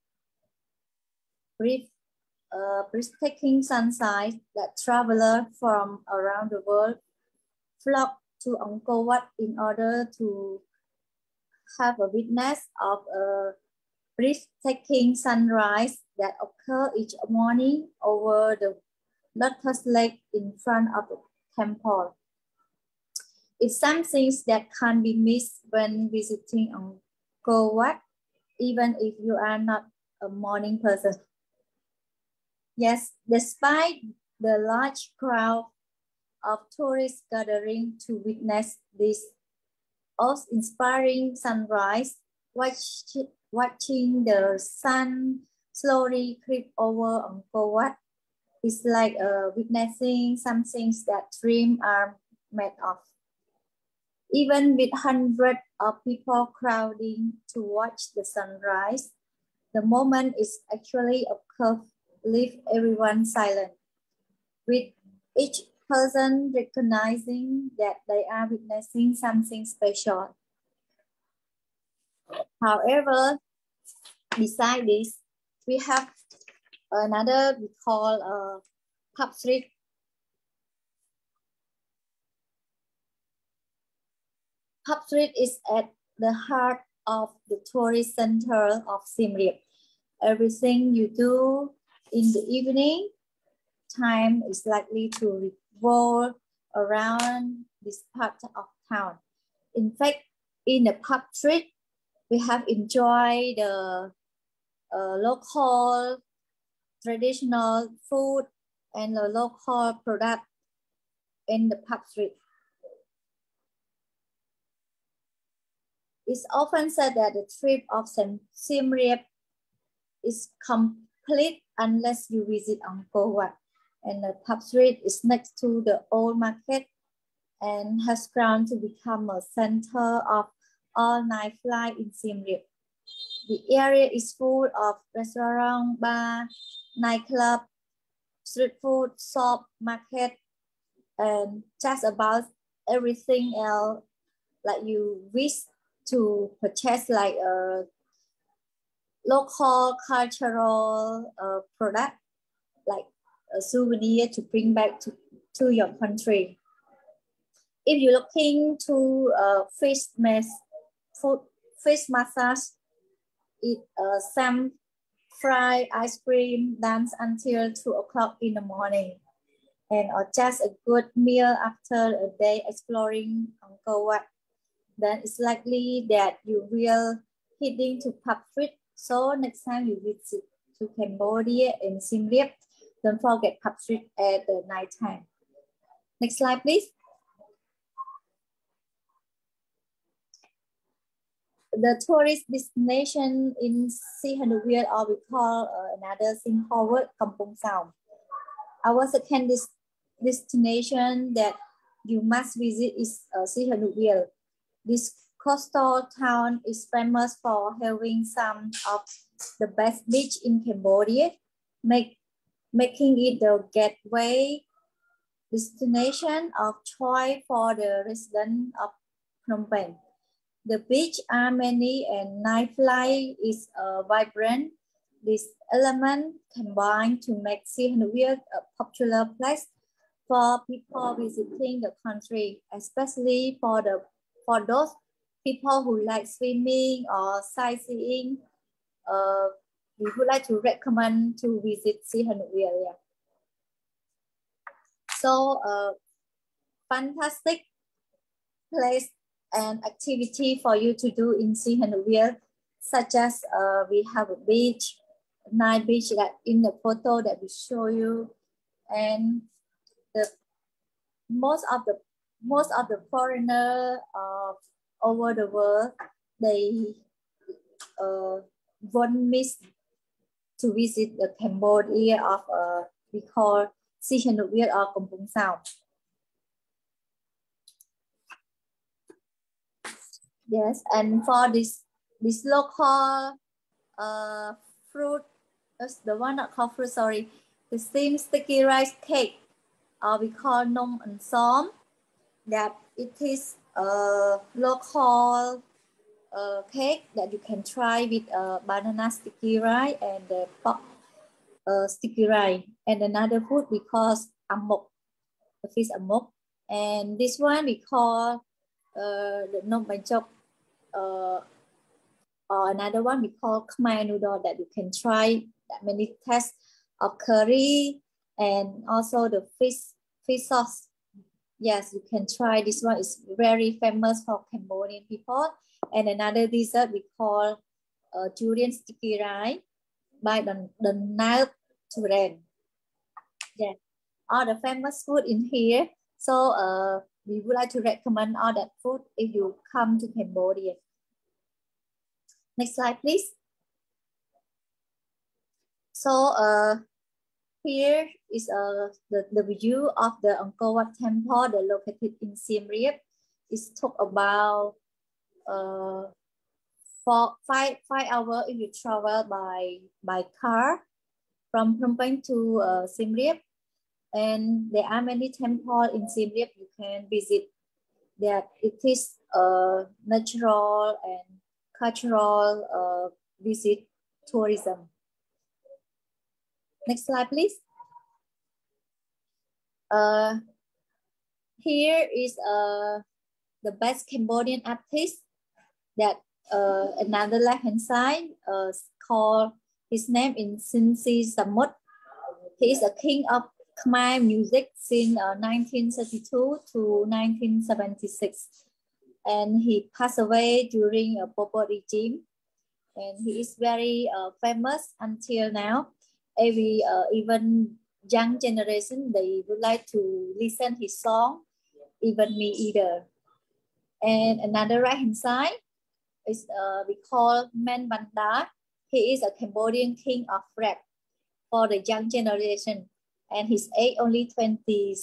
Speaker 10: breathtaking sunset that travelers from around the world flock to Angkor Wat in order to have a witness of a breathtaking sunrise that occurs each morning over the Lotus Lake in front of the temple. It's something that can't be missed when visiting Angkor Wat, even if you are not a morning person. Yes, despite the large crowd of tourists gathering to witness this awe-inspiring sunrise, watching the sun slowly creep over Angkor Wat is like witnessing something that dreams are made of. Even with hundreds of people crowding to watch the sunrise, the moment is actually a curve, leave everyone silent, with each person recognizing that they are witnessing something special. However, besides this, we have another we call Pub Street. Pub Street is at the heart of the tourist center of Siem Reap. Everything you do in the evening time is likely to revolve around this part of town. In fact, in the Pub Street, we have enjoyed the local traditional food and the local product in the Pub Street. It's often said that the trip of Siem Reap is complete unless you visit Angkor Wat. And the Pub Street is next to the old market and has grown to become a center of all nightlife in Siem Reap. The area is full of restaurants, bar, nightclub, street food, shop, market, and just about everything else like you wish to purchase, like a local cultural product, like a souvenir to bring back to your country. If you're looking to fish massage, eat some fried ice cream, dance until 2 o'clock in the morning, and or just a good meal after a day exploring Angkor Wat, then it's likely that you will heading to Pub Street. So next time you visit to Cambodia and Siem Reap, don't forget Pub Street at the night time. Next slide, please. The tourist destination in Sihanouk View, or we call another Singapore word, Kampong Sao. Our second destination that you must visit is Sihanouk View. This coastal town is famous for having some of the best beach in Cambodia, making it the gateway destination of choice for the residents of Phnom Penh. The beach are many and nightlife is vibrant. This element combined to make Sihanouk View a popular place for people visiting the country, especially for those people who like swimming or sightseeing. We would like to recommend to visit Sihanouk View. Yeah. So, fantastic place and activity for you to do in Sihanouk View, such as we have a beach, night beach that in the photo that we show you, and most of the foreigner over the world, they won't miss to visit the Cambodia of we call Sihanouk View or Kampong Sao. Yes, and for this local fruit, the one not called fruit, sorry, the steamed sticky rice cake, we call Nom and Som, that it is a local cake that you can try with banana sticky rice and the pork sticky rice. And another food we call amok, the fish amok. And this one we call the Nom Bánh Chok, or another one we call Khmer noodle, that you can try that many tests of curry and also the fish sauce. Yes, you can try this one. It's very famous for Cambodian people. And another dessert we call durian sticky rice by the Nile Turen. Yeah, all the famous food in here. So we would like to recommend all that food if you come to Cambodia. Next slide, please. So here is the view of the Angkor Wat Temple, that located in Siem Reap. It took about 5 hours if you travel by car from Phnom Penh to Siem Reap. And there are many temples in Siem Reap you can visit. That it is natural and cultural visit tourism. Next slide, please. Here is the best Cambodian artist that another left-hand side called, his name is Sinsi Samut. He is a king of Khmer music since 1932 to 1976. And he passed away during a Pol Pot regime. And he is very famous until now. Every even young generation, they would like to listen his song, even me either. And another right hand side is we call Man Bandar. He is a Cambodian king of rap for the young generation, and his age only 23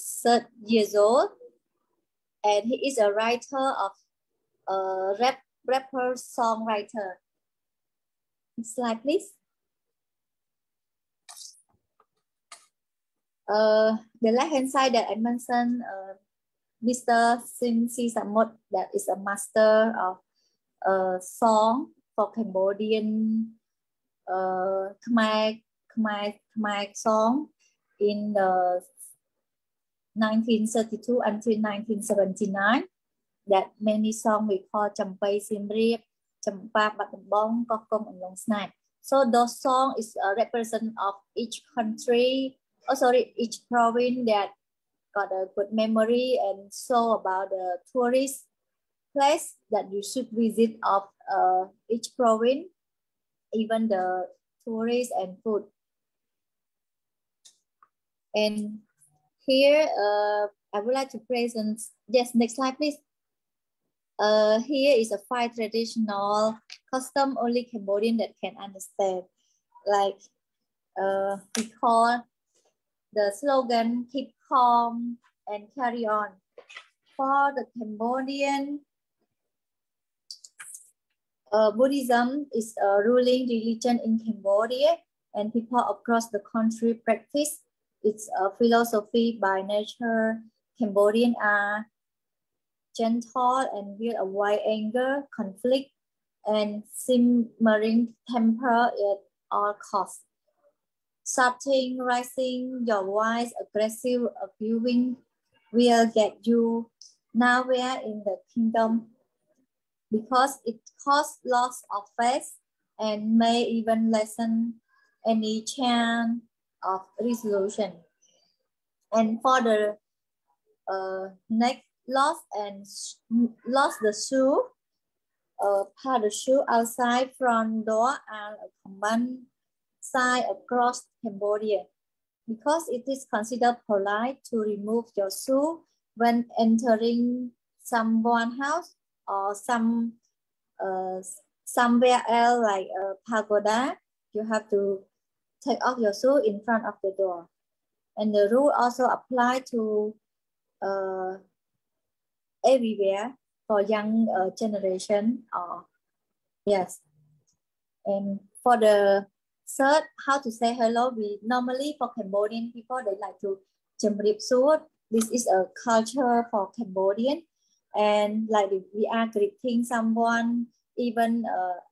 Speaker 10: years old. And he is a writer of rapper songwriter. Next slide, please. The left hand side that I mentioned, Mr. Sinsi Samut, that is a master of song for Cambodian Khmer song in the 1932 until 1979. That many songs we call Champay Siem Reap, Champa Bat Bong, Kokong, and Long Snack. So those songs is a represent of each country, each province that got a good memory and so about the tourist place that you should visit of each province, even the tourists and food. And here I would like to present, yes, next slide please. Here is a 5 traditional custom only Cambodian that can understand. Like we call the slogan, keep calm and carry on. For the Cambodian, Buddhism is a ruling religion in Cambodia, and people across the country practice its philosophy by nature. Cambodian are gentle and with a wide anger, conflict, and simmering temper. all costs. Shouting, raising your voice, aggressive, abusing will get you nowhere in the kingdom because it causes loss of faith and may even lessen any chance of resolution. And for the next lost the shoe, part the shoe outside front door and a common sign across Cambodia because it is considered polite to remove your shoe when entering someone's house or somewhere else like a pagoda. You have to take off your shoe in front of the door. And the rule also apply to everywhere for young generation. Yes. And for the third, how to say hello, we normally for Cambodian people, they like to châm rip suốt. This is a culture for Cambodian. And like we are greeting someone even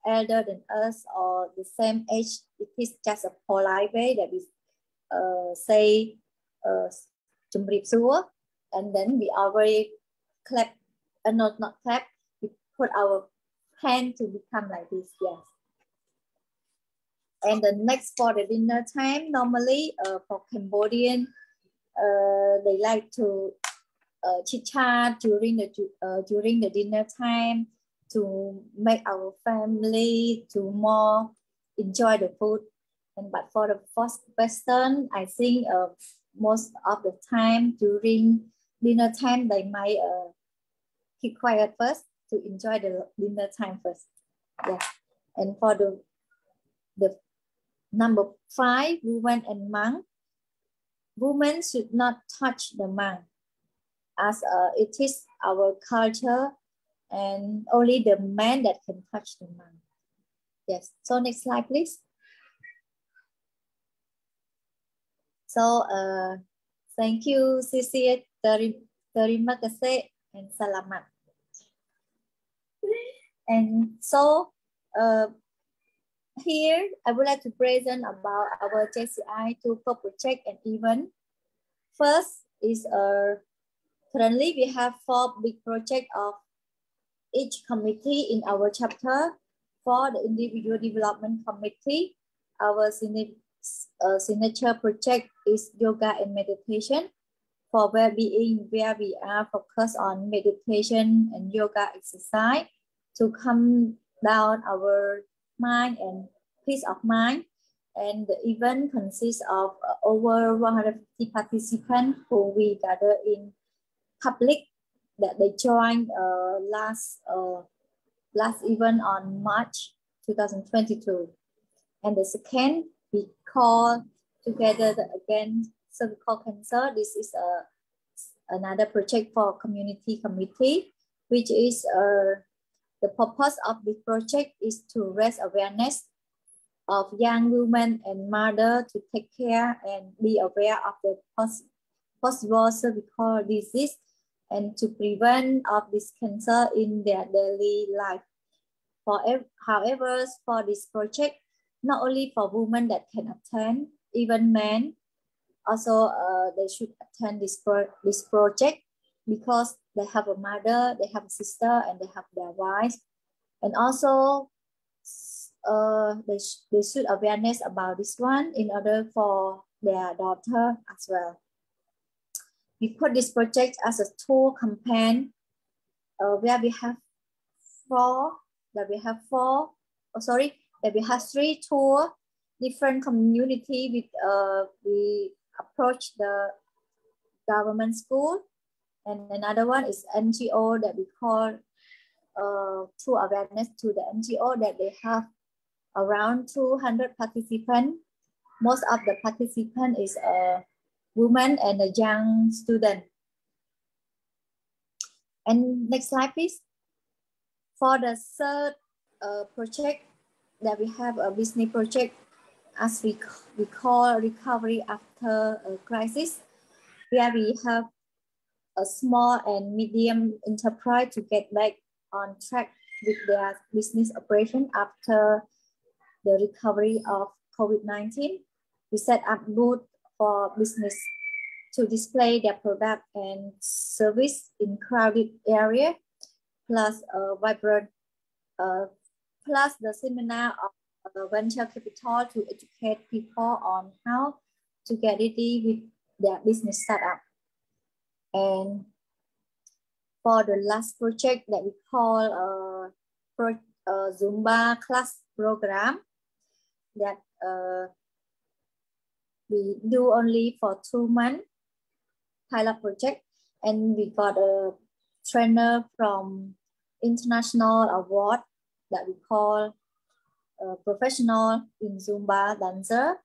Speaker 10: elder than us or the same age, it is just a polite way that we say châm rip suốt. And then we already clap, not clap, we put our hand to become like this, yes. And the next for the dinner time, normally for Cambodian, they like to chit chat during the dinner time to make our family to more enjoy the food. And but for the first Western, I think most of the time during dinner time they might keep quiet first to enjoy the dinner time first. Yeah. And for the number 5, women and monk. Women should not touch the monk as it is our culture and only the man that can touch the monk. Yes. So next slide, please. So thank you, Sisi, terima kasih, and salamat. And so here I would like to present about our JCI 2 project and event. First is currently we have 4 big projects of each committee in our chapter. For the individual development committee, our signature project is yoga and meditation. For well-being, where we are focused on meditation and yoga exercise to calm down our mind and peace of mind. And the event consists of over 150 participants who we gather in public that they joined last event on March 2022. And the second, we call together against cervical cancer. This is another project for community committee, which is the purpose of this project is to raise awareness of young women and mothers to take care and be aware of the possible cervical disease and to prevent of this cancer in their daily life. However, for this project, not only for women that can attend, even men, also they should attend this project because they have a mother, they have a sister, and they have their wives. And also they should awareness about this one in order for their daughter as well. We put this project as a tour campaign where we have 3 tour different community with we approach the government school, and another one is NGO that we call through awareness to the NGO that they have around 200 participants. Most of the participants is a woman and a young student. And next slide, please. For the third project that we have a business project, as we call recovery after a crisis, where we have a small and medium enterprise to get back on track with their business operation after the recovery of COVID-19. We set up booth for business to display their product and service in crowded area, plus vibrant, plus the seminar of venture capital to educate people on how to get ready with their business startup. And for the last project that we call Zumba class program that we do only for 2 months pilot project, and we got a trainer from international award that we call professional in Zumba dancer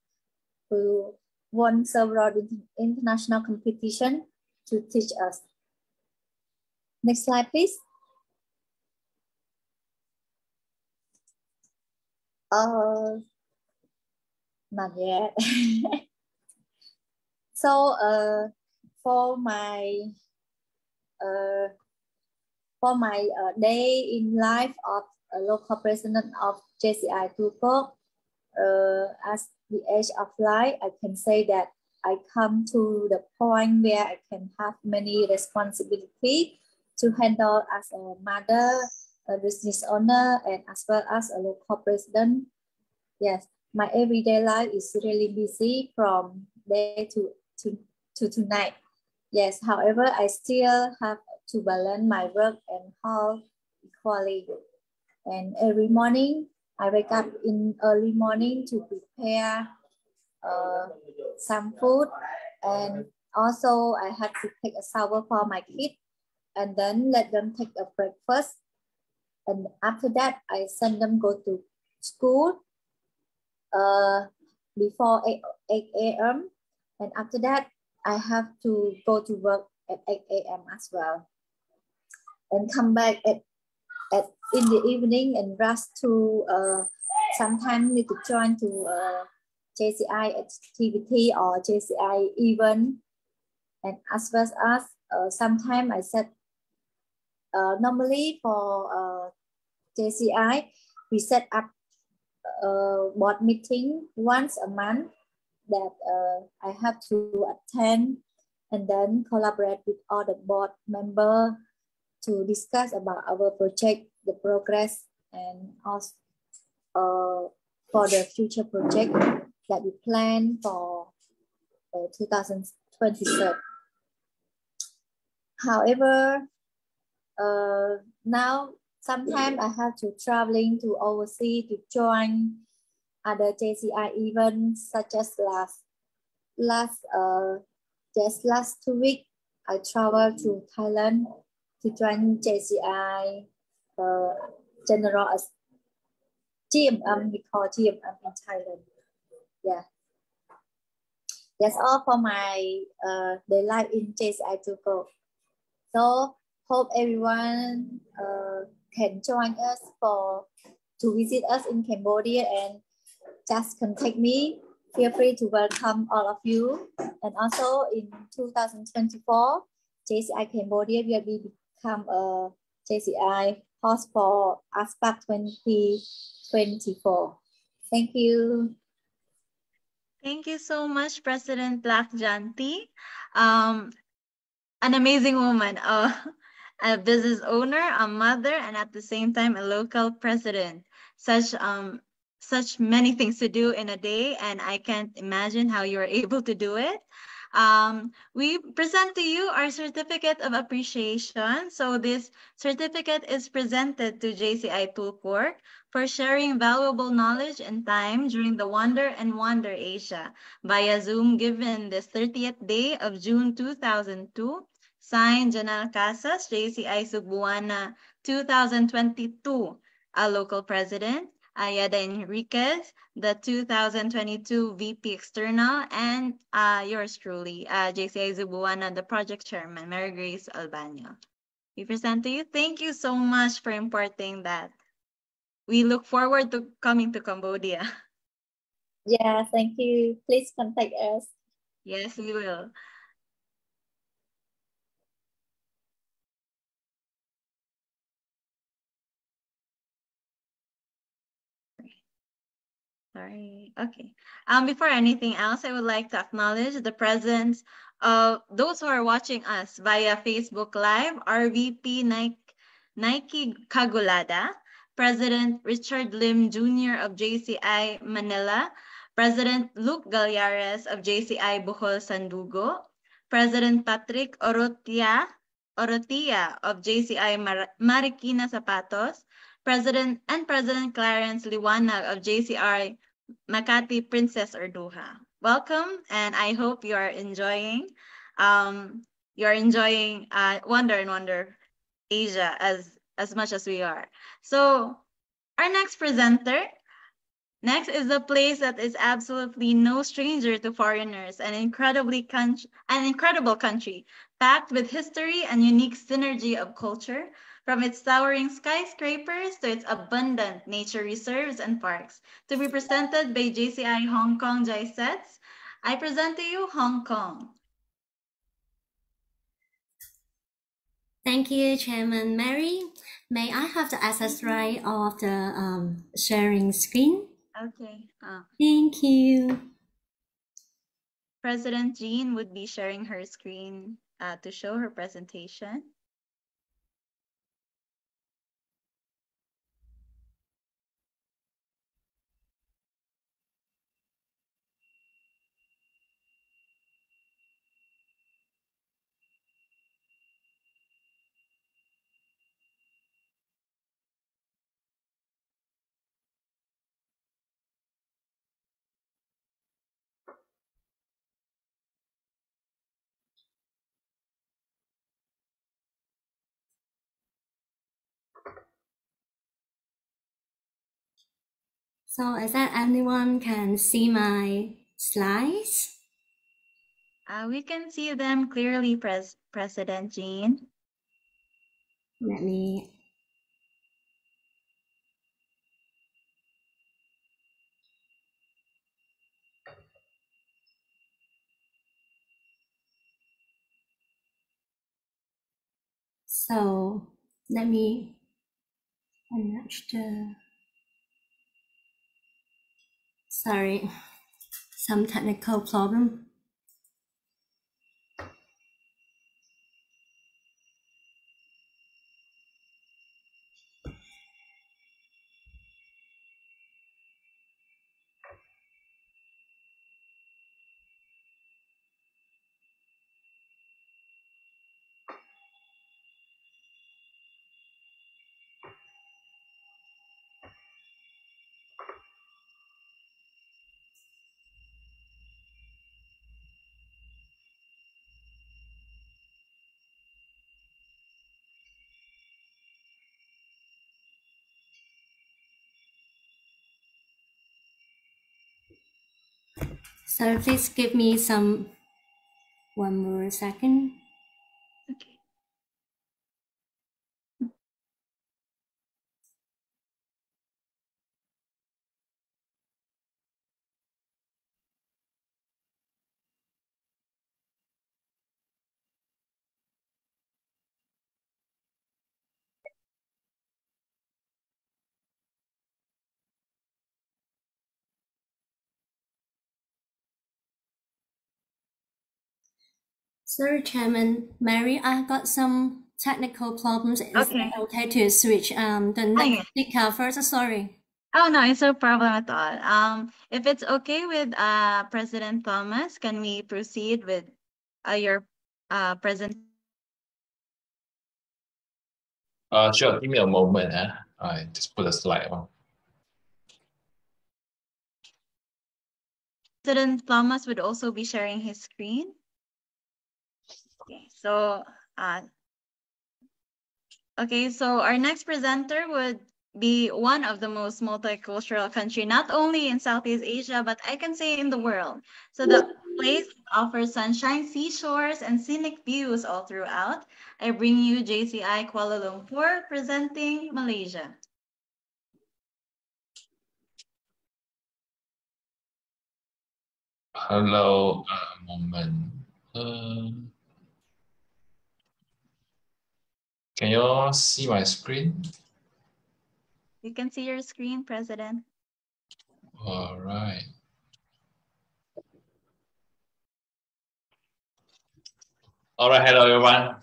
Speaker 10: who won several international competition to teach us. Next slide, please. Not yet. So for my day in life of a local president of JCI Tulpok, as the age of life, I can say that I come to the point where I can have many responsibilities to handle as a mother, a business owner, and as well as a local president. Yes, my everyday life is really busy from day to tonight. Yes, however, I still have to balance my work and health equally. And every morning, I wake up in early morning to prepare some food, and also I have to take a shower for my kids and then let them take a breakfast. And after that, I send them go to school before 8 a.m. And after that, I have to go to work at 8 a.m. as well. And come back in the evening and rush to sometimes need to join to JCI activity or JCI event. And as well as sometimes I set normally for JCI, we set up a board meeting once a month that I have to attend and then collaborate with all the board members to discuss about our project, the progress, and also for the future project that we plan for 2023. However, now sometimes I have to traveling to overseas to join other JCI events, such as last 2 weeks I traveled to Thailand to join JCI general as GMM, we call GMM in Thailand. Yeah, that's all for my day life in JCI Tulpok. So hope everyone can join us to visit us in Cambodia, and just contact me. Feel free to welcome all of you. And also in 2024, JCI Cambodia will become a JCI host for ASPAC 2024. Thank you.
Speaker 1: Thank you so much, President Lakjanti. An amazing woman, a business owner, a mother, and at the same time, a local president. Such many things to do in a day, and I can't imagine how you are able to do it. We present to you our certificate of appreciation. So this certificate is presented to JCI Tulpok for sharing valuable knowledge and time during the Wonder and Wonder Asia via Zoom, given this 30th day of June 2002. Signed, Janelle Casas, JCI Cebuana 2022, a local president. Ayada Enriquez, the 2022 VP External, and yours truly, JCI Cebuana, the project chairman, Mary Grace Albano. We present to you. Thank you so much for imparting that. We look forward to coming to Cambodia.
Speaker 10: Yeah, thank you. Please contact us.
Speaker 1: Yes, we will. Sorry. Okay. Before anything else, I would like to acknowledge the presence of those who are watching us via Facebook Live, RVP Nike Kagulada, President Richard Lim Jr. of JCI Manila, President Luke Galyares of JCI Bohol Sandugo, President Patrick Orotia of JCI Marikina Zapatos, President Clarence Liwanag of JCI Makati Princess Orduha. Welcome, and I hope you are enjoying Wonder and Wonder Asia as much as we are. So our next presenter, next is a place that is absolutely no stranger to foreigners, an incredible country, packed with history and unique synergy of culture, from its towering skyscrapers to its abundant nature reserves and parks. To be presented by JCI Hong Kong JSETS, I present to you Hong Kong.
Speaker 5: Thank you, Chairman Mary. May I have the access right of the sharing screen?
Speaker 1: Okay.
Speaker 5: Thank you.
Speaker 1: President Jean would be sharing her screen to show her presentation.
Speaker 5: So is that anyone can see my slides?
Speaker 1: We can see them clearly, President Jean.
Speaker 5: Let me. So let me enlarge the. Sorry, some technical problem. So please give me one more second.
Speaker 1: Okay.
Speaker 5: Sorry, Chairman Mary, I got some technical problems. Is
Speaker 1: Okay.
Speaker 5: it okay to switch the next speaker first? Sorry.
Speaker 1: Oh no, it's no problem at all. If it's okay with President Thomas, can we proceed with your present?
Speaker 4: Sure, give me a moment. I just put a slide on.
Speaker 1: President Thomas would also be sharing his screen. Okay, so our next presenter would be one of the most multicultural country, not only in Southeast Asia, but I can say in the world. So the place offers sunshine, seashores, and scenic views all throughout. I bring you JCI Kuala Lumpur presenting Malaysia.
Speaker 4: Hello, moment. Can you all see my screen?
Speaker 1: You can see your screen, President.
Speaker 4: All right. All right, hello everyone.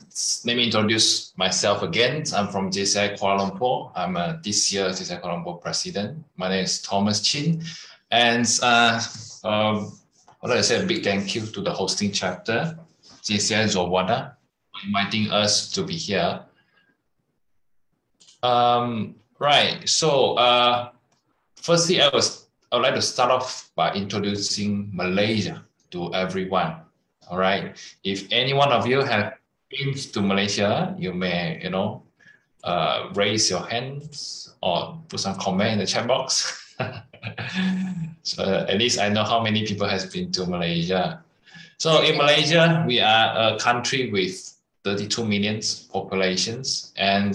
Speaker 4: Let me introduce myself again. I'm from JCI Kuala Lumpur. I'm this year JCI Kuala Lumpur president. My name is Thomas Chin. And I'd like to say a big thank you to the hosting chapter, JCI Zawada, for inviting us to be here. Right, so firstly, I would like to start off by introducing Malaysia to everyone. All right. If any one of you have been to Malaysia, you may, raise your hands or put some comment in the chat box. So at least I know how many people has been to Malaysia. So in Malaysia, we are a country with 32 million populations, and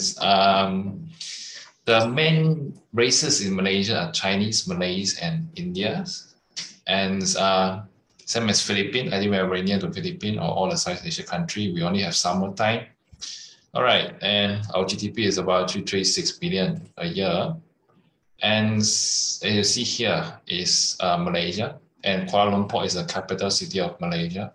Speaker 4: the main races in Malaysia are Chinese, Malays, and Indians, and same as Philippines. I think we are very near to Philippines or all the Southeast Asia country. We only have summertime. All right, and our GDP is about 336 billion a year. And as you see here is Malaysia, and Kuala Lumpur is the capital city of Malaysia.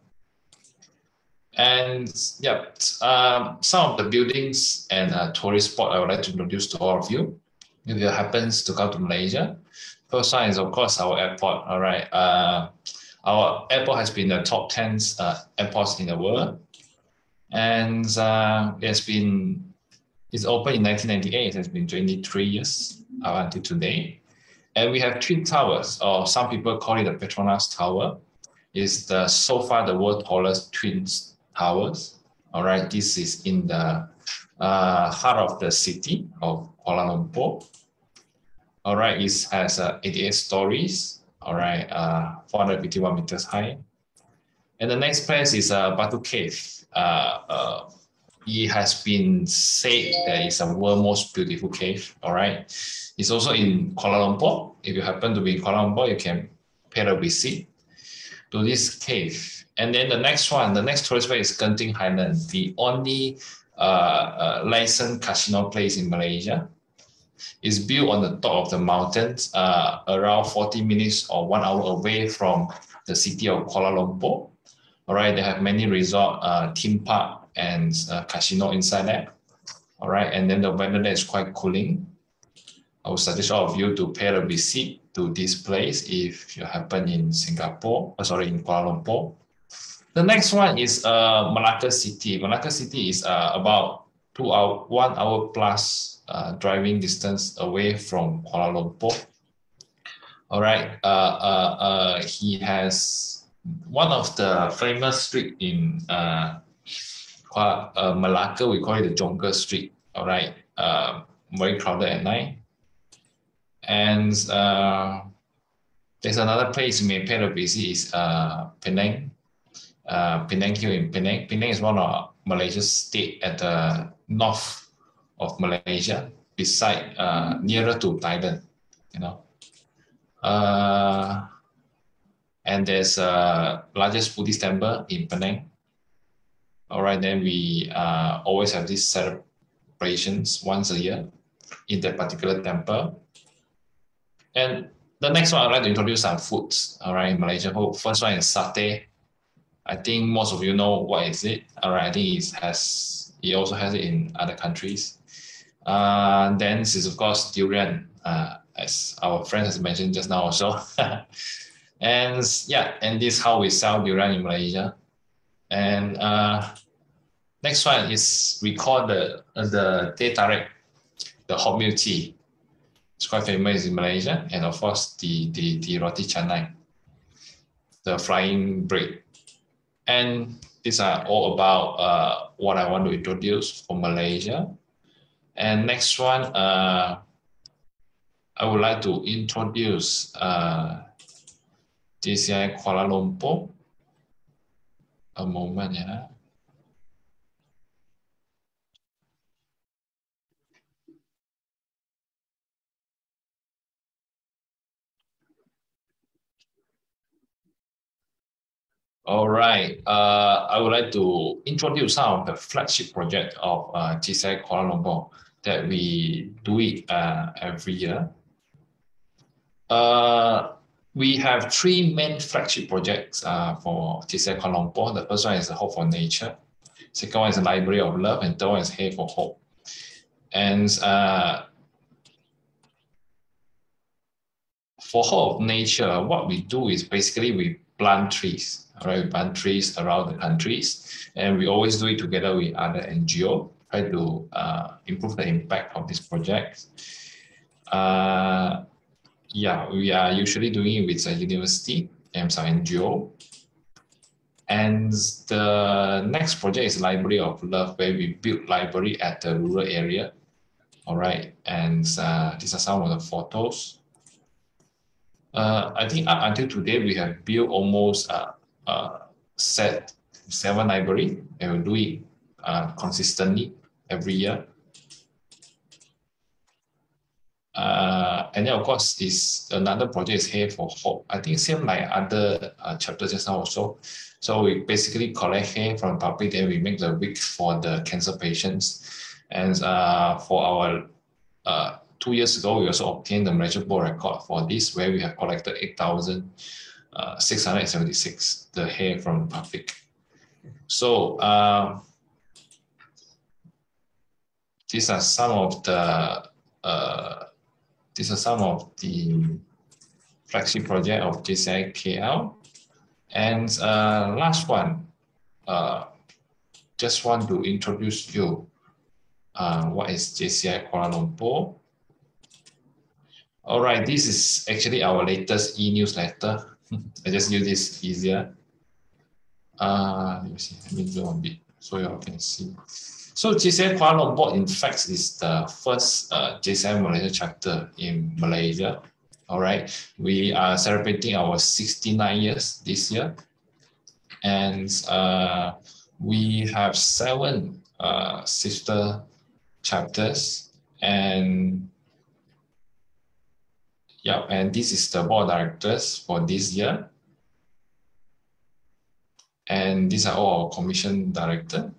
Speaker 4: And yeah, some of the buildings and tourist spot I would like to introduce to all of you if you happens to come to Malaysia. First one is of course our airport. All right. Our airport has been the top 10 airports in the world, and it's opened in 1998. It has been 23 years up until today, and we have twin towers, or some people call it the Petronas Tower. It's so far the world's tallest twin towers. All right, this is in the heart of the city of Kuala Lumpur. All right, it has 88 stories. All right, 451 meters high. And the next place is Batu Cave. It has been said that it's the world's most beautiful cave. All right, it's also in Kuala Lumpur. If you happen to be in Kuala Lumpur, you can pay a visit to this cave. And then the next tourist place is Genting Highland, the only licensed casino place in Malaysia. It's built on the top of the mountains, around 40 minutes or 1 hour away from the city of Kuala Lumpur. All right, they have many resort, theme park, and casino inside there. All right, and then the weather there is quite cooling. I would suggest all of you to pay a visit to this place if you happen in in Kuala Lumpur. The next one is Malacca City. Malacca City is about 1 hour plus driving distance away from Kuala Lumpur. All right, he has one of the famous street in Malacca. We call it the Jonker Street. All right, very crowded at night. And there's another place you may pay a visit is Penang. Penang Hill in Penang. Penang is one of Malaysia's state at the north of Malaysia, beside nearer to Thailand, and there's largest Buddhist temple in Penang. All right, then we always have these celebrations once a year in that particular temple. And the next one I'd like to introduce some foods. All right, in Malaysia. First one is satay. I think most of you know what is it. All right, I think it also has it in other countries. Then this is of course durian, as our friend has mentioned just now also. And yeah, and this is how we sell durian in Malaysia. And next one is we call the teh tarik, the hot milk tea. It's quite famous in Malaysia, and of course the roti canai, the flying bread. And these are all about what I want to introduce for Malaysia. And next one, I would like to introduce JCI Kuala Lumpur. A moment, yeah. All right, I would like to introduce some of the flagship project of JCI Kuala Lumpur that we do it every year. We have three main flagship projects for JCI Kuala Lumpur. The first one is the Hope for Nature. Second one is the Library of Love, and third one is Hay for Hope. And for Hope of Nature, what we do is basically we plant trees. All right, we plant trees around the countries, and we always do it together with other NGO, try to improve the impact of this project. Yeah, we are usually doing it with a university and some NGO. And the next project is Library of Love, where we build library at the rural area. All right, and these are some of the photos. I think up until today, we have built almost set 7 library, and we do it consistently every year. And then of course, this another project is Hay for Hope. I think same like other chapters just now also. So we basically collect hay from public, then we make the wig for the cancer patients. And for our 2 years ago, we also obtained the Malaysia Board record for this, where we have collected 8,676 the hair from the public. So these are some of the flagship project of JCI KL. And last one, just want to introduce you what is JCI Kuala Lumpur. All right, this is actually our latest e-newsletter. I just use this easier. Let me see, let me zoom a bit so you all can see. So JCI Kuala Lumpur, in fact, is the first JCI Malaysia chapter in Malaysia. All right, we are celebrating our 69 years this year. And we have 7 sister chapters. And yeah, and this is the board of directors for this year. And these are all our commission director.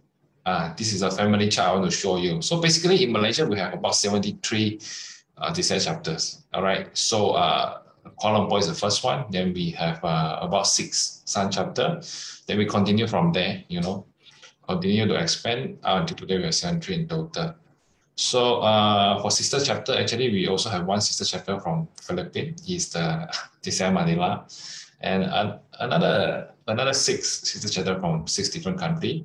Speaker 4: This is a family chart I want to show you. So basically in Malaysia, we have about 73 JCI chapters. All right, so Kuala Lumpur is the first one. Then we have about 6 Sun chapter. Then we continue from there, you know, continue to expand until today we have 73 in total. So for sister chapter, actually we also have 1 sister chapter from Philippines. He's the JCI Manila, and another 6 sister chapter from 6 different countries.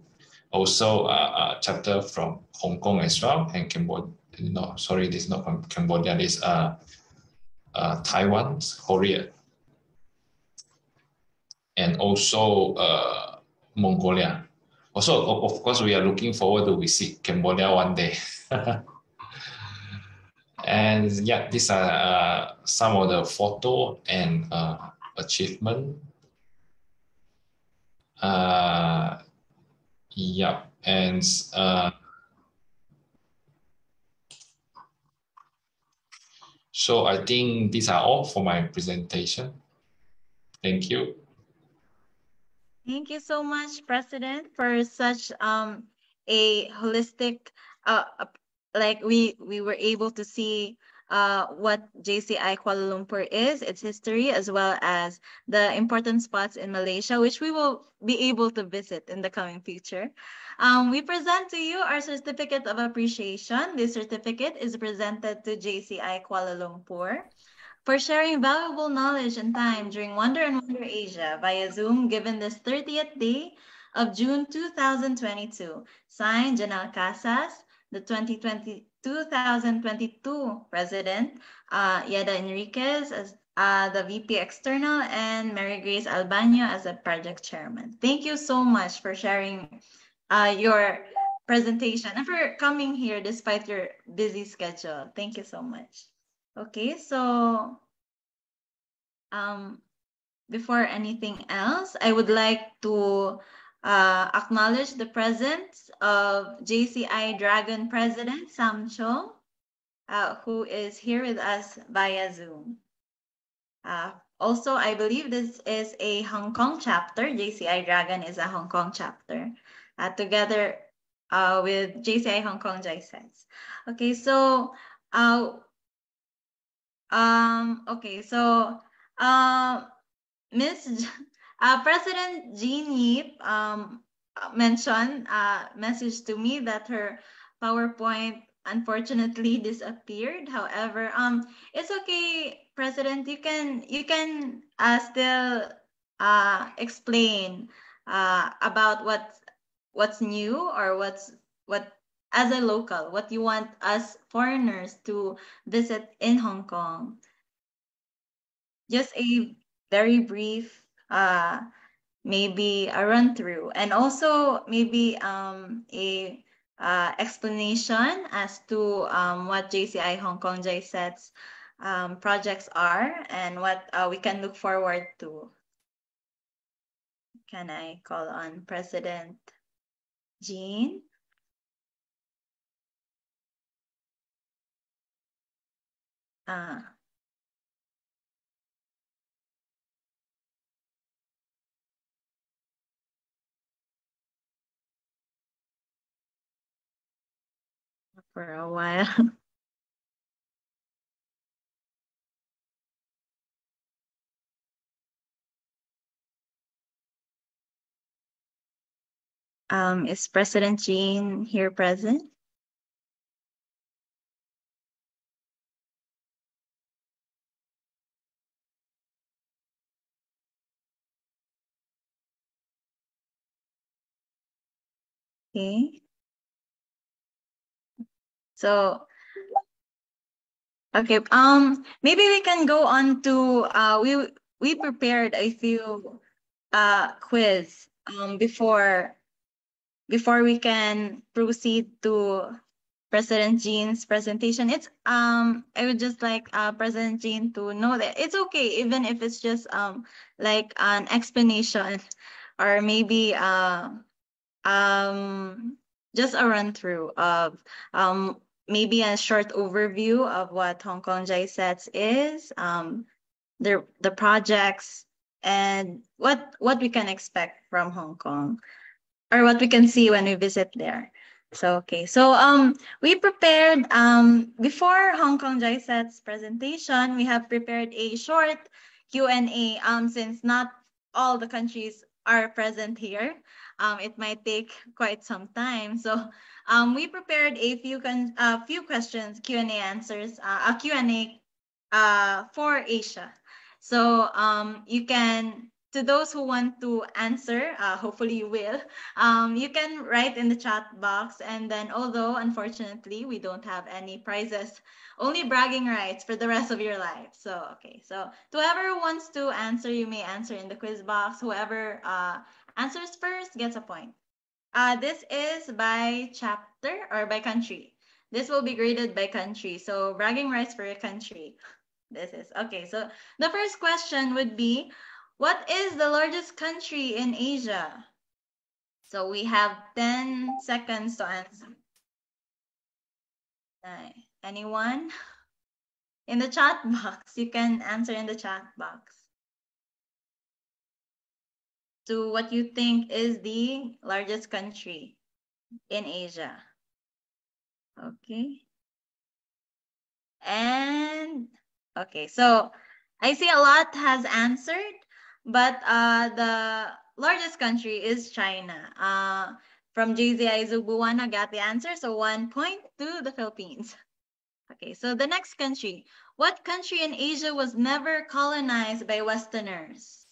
Speaker 4: Also a chapter from Hong Kong as well, and Cambodia. No, sorry, this is not from Cambodia. This Taiwan, Korea, and also Mongolia. Also, of course, we are looking forward to visit Cambodia one day. And yeah, these are some of the photo and achievement. Yeah, and so I think these are all for my presentation. Thank you.
Speaker 1: Thank you so much, President, for such a holistic, like we were able to see what JCI Kuala Lumpur is, its history, as well as the important spots in Malaysia, which we will be able to visit in the coming future. We present to you our certificate of appreciation. This certificate is presented to JCI Kuala Lumpur for sharing valuable knowledge and time during Wonder and Wonder Asia via Zoom, given this 30th day of June 2022. Signed, Janelle Casas, the 2022 President, Yeda Enriquez as the VP External, and Mary Grace Albaño as the Project Chairman. Thank you so much for sharing your presentation and for coming here despite your busy schedule. Thank you so much. Okay, so before anything else, I would like to acknowledge the presence of JCI Dragon President Sam Cho, who is here with us via Zoom. Also, I believe this is a Hong Kong chapter. JCI Dragon is a Hong Kong chapter, together with JCI Hong Kong JSETS. Okay, so President Jean Yip mentioned, message to me that her PowerPoint unfortunately disappeared. However, it's okay, President. You can still explain about what's new or what as a local, what you want us foreigners to visit in Hong Kong. Just a very brief, maybe a run through, and also maybe a explanation as to what JCI Hong Kong JSET's projects are and what we can look forward to. Can I call on President Jean? For a while. Is President Jean here present? Okay. So, okay. Maybe we can go on to we prepared a few quiz before we can proceed to President Jean's presentation. It's I would just like President Jean to know that it's okay even if it's just like an explanation or maybe just a run through of maybe a short overview of what Hong Kong JSETS is, the projects, and what we can expect from Hong Kong or what we can see when we visit there. So okay, so we prepared before Hong Kong JSET's presentation, we have prepared a short Q&A since not all the countries are present here. It might take quite some time. So we prepared a few questions, Q&A answers, a Q&A for Asia. So you can, to those who want to answer, hopefully you will, you can write in the chat box. And then although unfortunately we don't have any prizes, only bragging rights for the rest of your life. So okay, so to whoever wants to answer, you may answer in the quiz box. Whoever answers first gets a point. This is by chapter or by country. This will be graded by country. So bragging rights for your country. This is okay. So the first question would be, what is the largest country in Asia? So we have 10 seconds to answer. Anyone? In the chat box, you can answer in the chat box to what you think is the largest country in Asia. Okay. And okay, so I see a lot has answered, but the largest country is China. From JZI Zubuwana got the answer, so 1 point to the Philippines. Okay, so the next country. What country in Asia was never colonized by Westerners?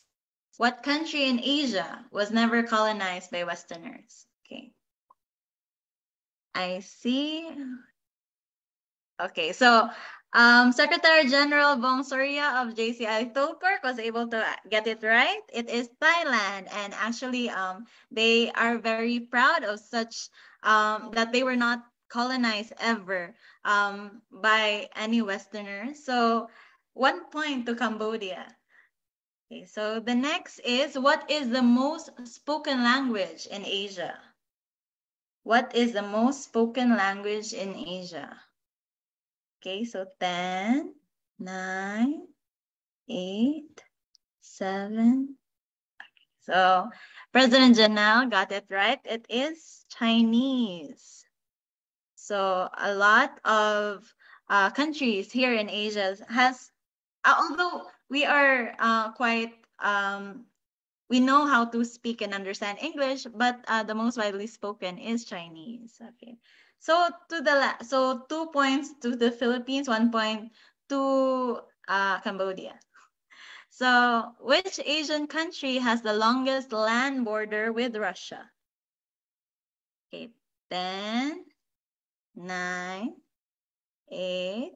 Speaker 1: What country in Asia was never colonized by Westerners? Okay. I see. Okay, so Secretary General Bong Surya of JCI Tulkork was able to get it right. It is Thailand, and actually they are very proud of such that they were not colonized ever by any Westerners. So 1 point to Cambodia. Okay, so the next is, what is the most spoken language in Asia? What is the most spoken language in Asia? Okay, so 10, 9, 8, 7. Okay, so President Janelle got it right. It is Chinese. So a lot of countries here in Asia has although we are quite we know how to speak and understand English, but the most widely spoken is Chinese. Okay. So so 2 points to the Philippines, 1 point to Cambodia. So which Asian country has the longest land border with Russia? Okay, 10, 9, 8,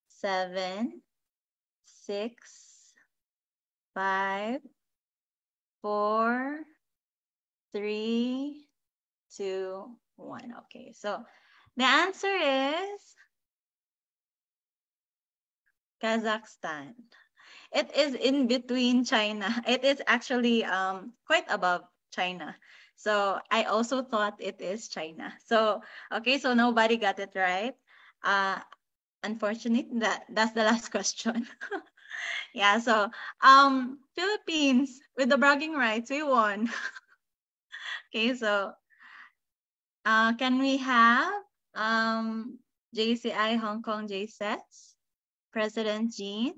Speaker 1: 7, 6, 5, 4, 3, 2, 1. Okay, so the answer is Kazakhstan. It is in between China. It is actually quite above China. So I also thought it is China. So okay, so nobody got it right. Unfortunate that's the last question. Yeah, so Philippines with the bragging rights, we won. Okay, so can we have JCI Hong Kong JSETS, President Jean?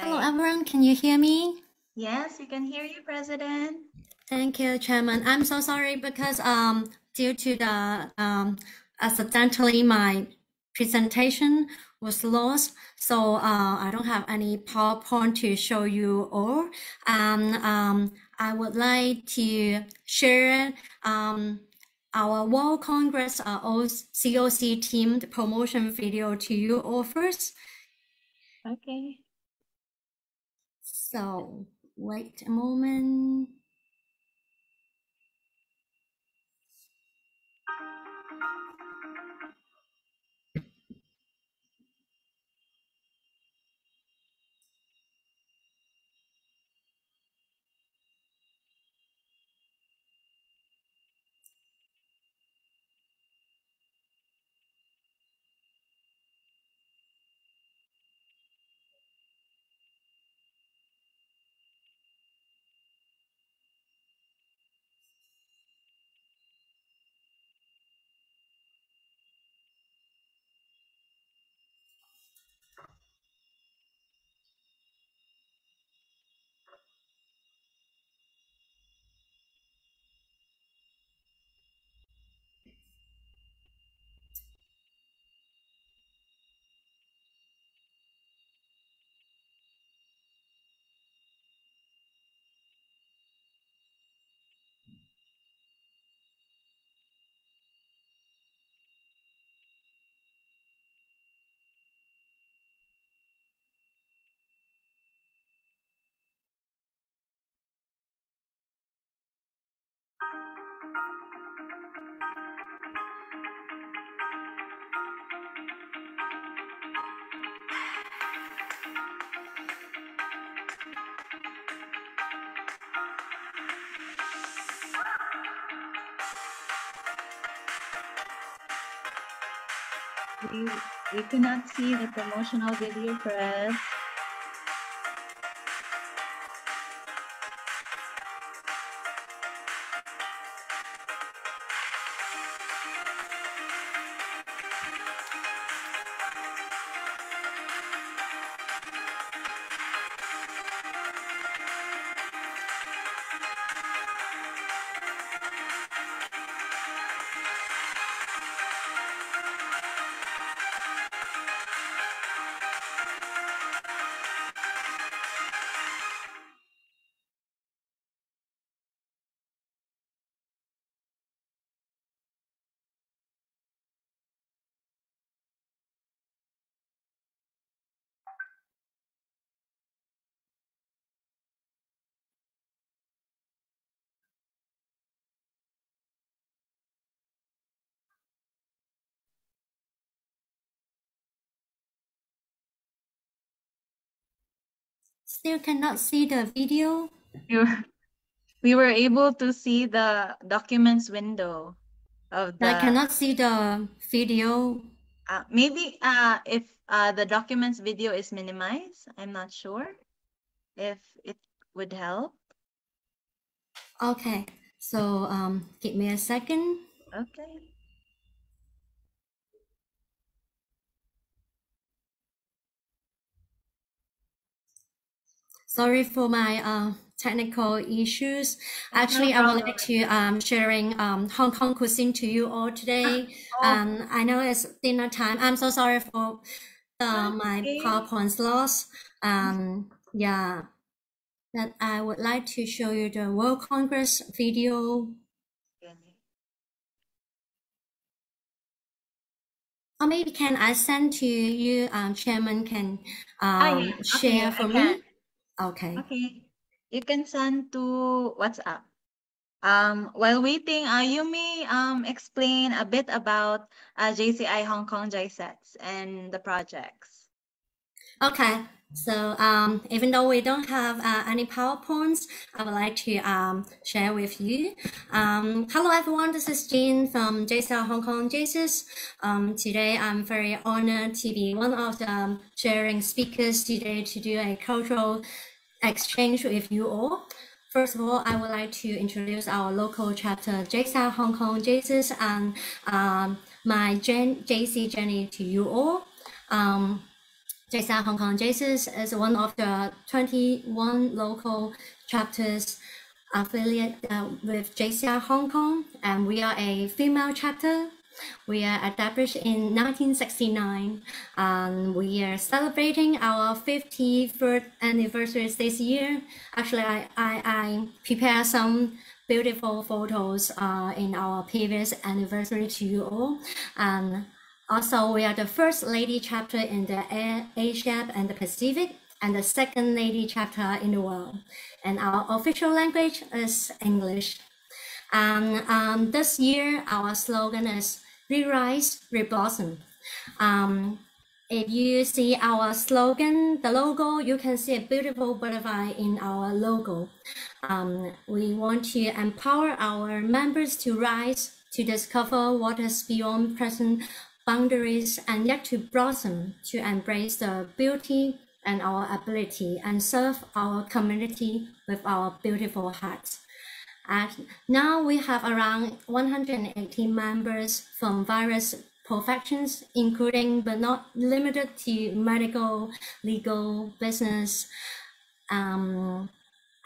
Speaker 5: Hello, everyone. Can you hear me?
Speaker 1: Yes, we can hear you, President.
Speaker 5: Thank you, Chairman. I'm so sorry because due to the accidentally my presentation was lost, so I don't have any PowerPoint to show you all. I would like to share our World Congress COC team promotion video to you all first.
Speaker 1: Okay.
Speaker 5: So wait a moment.
Speaker 1: We cannot see the promotional video, press.
Speaker 5: Still cannot see the video.
Speaker 1: we were able to see the documents window of
Speaker 5: I
Speaker 1: the.
Speaker 5: cannot see the video.
Speaker 1: Maybe if the documents video is minimized, I'm not sure if it would help.
Speaker 5: Okay, so give me a second.
Speaker 1: Okay.
Speaker 5: Sorry for my technical issues. Actually, I would like to sharing Hong Kong cuisine to you all today. I know it's dinner time. I'm so sorry for my PowerPoint's loss. Yeah, that I would like to show you the World Congress video. Or maybe can I send to you, Chairman can share for me? Okay.
Speaker 1: Okay. You can send to WhatsApp. While waiting, you may explain a bit about JCI Hong Kong JSETs and the projects.
Speaker 5: Okay. So even though we don't have any PowerPoints, I would like to share with you. Hello everyone, this is Jean from JCI Hong Kong JSETs. Today I'm very honored to be one of the sharing speakers today to do a cultural exchange with you all. First of all, I would like to introduce our local chapter, JCI Hong Kong JSETs, and my JC journey to you all. JCI Hong Kong JSETs is one of the 21 local chapters affiliated with JCI Hong Kong, and we are a female chapter. We are established in 1969, and we are celebrating our 53rd anniversary this year. Actually, I prepared some beautiful photos in our previous anniversary to you all. And also, we are the first lady chapter in the Asia and the Pacific, and the second lady chapter in the world. And our official language is English. And this year, our slogan is Re-Rise, Re-Blossom. If you see our slogan, the logo, you can see a beautiful butterfly in our logo. We want to empower our members to rise, to discover what is beyond present boundaries, and yet to blossom, to embrace the beauty and our ability, and serve our community with our beautiful hearts. And now we have around 180 members from various professions, including but not limited to medical, legal, business,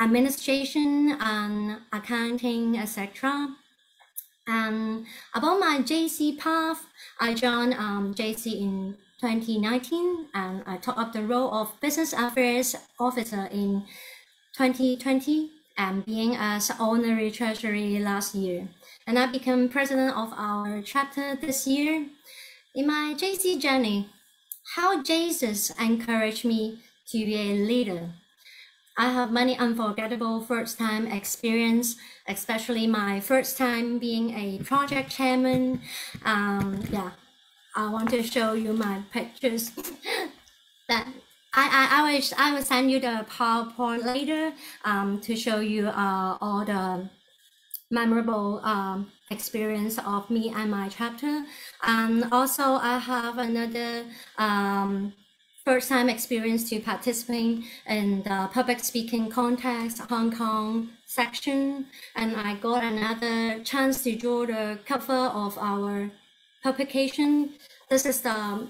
Speaker 5: administration, and accounting, etc. And about my JC path, I joined JC in 2019, and I took up the role of Business Affairs Officer in 2020, and being as honorary treasury last year. And I became president of our chapter this year. In my JC journey, how Jesus encouraged me to be a leader. I have many unforgettable first-time experience, especially my first time being a project chairman. Yeah, I want to show you my pictures. That I will send you the PowerPoint later to show you all the memorable experience of me and my chapter. And also I have another first time experience to participate in the public speaking contest Hong Kong section, and I got another chance to draw the cover of our publication. This is the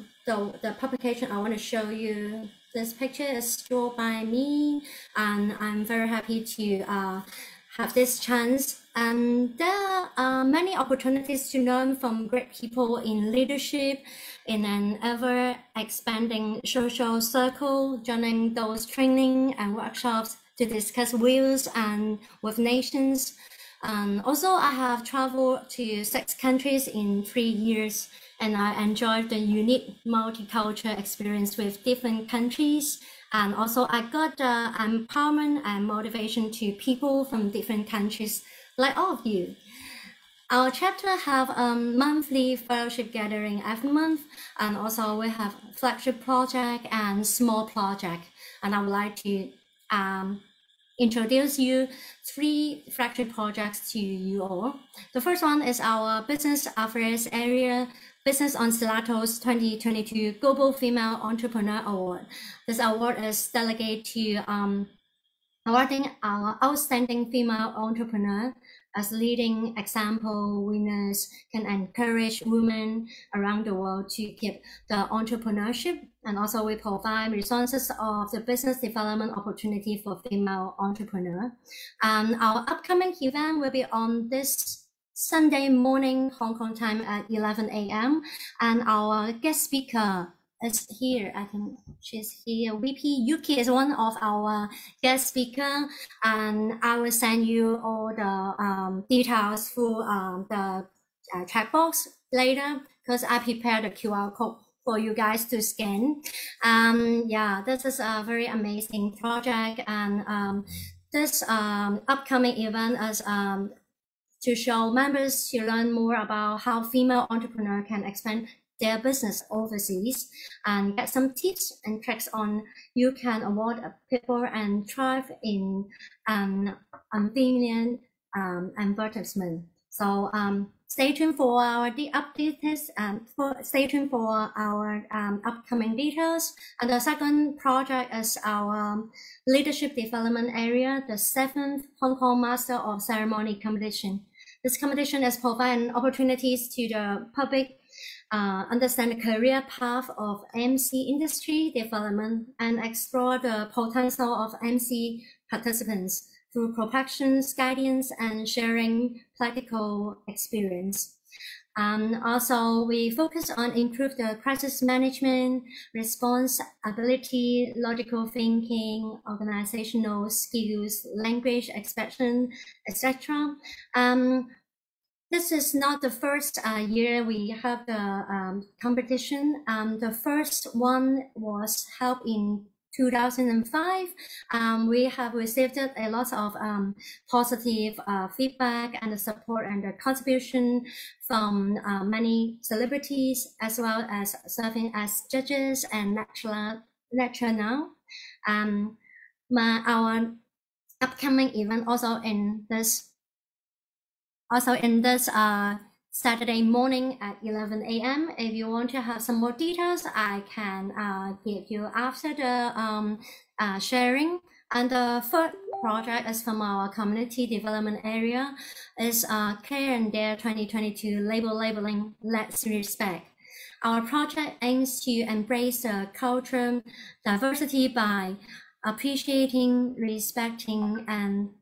Speaker 5: publication I want to show you. This picture is drawn by me, and I'm very happy to have this chance. And there are many opportunities to learn from great people in leadership in an ever expanding social circle, joining those training and workshops to discuss views and with nations. Also, I have traveled to 6 countries in 3 years, and I enjoyed the unique multicultural experience with different countries. And also I got the empowerment and motivation to people from different countries, like all of you. Our chapter have a monthly fellowship gathering every month, and also we have flagship project and small project. And I would like to introduce you 3 flagship projects to you all. The first one is our Business Affairs Area Business on Selato's 2022 Global Female Entrepreneur Award. This award is dedicated to awarding our outstanding female entrepreneur. As leading example, winners can encourage women around the world to keep the entrepreneurship, and also we provide resources of the business development opportunity for female entrepreneur. Our upcoming event will be on this Sunday morning, Hong Kong time at 11 a.m. And our guest speaker is here. I think she's here. VP Yuki is one of our guest speaker, and I will send you all the details through the chat box later, because I prepared a QR code for you guys to scan. Yeah, this is a very amazing project, and this upcoming event is to show members to learn more about how female entrepreneurs can expand their business overseas and get some tips and tricks on you can avoid people and thrive in convenient advertisement. So stay tuned for our updates and stay tuned for our upcoming details. And the second project is our leadership development area, the 7th Hong Kong Master of Ceremony competition. This competition is providing opportunities to the public understand the career path of MC industry development and explore the potential of MC participants through professions, guidance, and sharing practical experience. Also, we focus on improve the crisis management, response ability, logical thinking, organizational skills, language expression, etc. This is not the first year we have the competition. The first one was held in 2005. We have received a lot of positive feedback and support and our from many celebrities, as well as serving as judges and lecturer now. Our upcoming event also in this Saturday morning at 11 a.m. If you want to have some more details, I can give you after the sharing. And the third project is from our community development area, is Care and Dare 2022 Labeling Let's Respect. Our project aims to embrace the cultural diversity by appreciating, respecting, and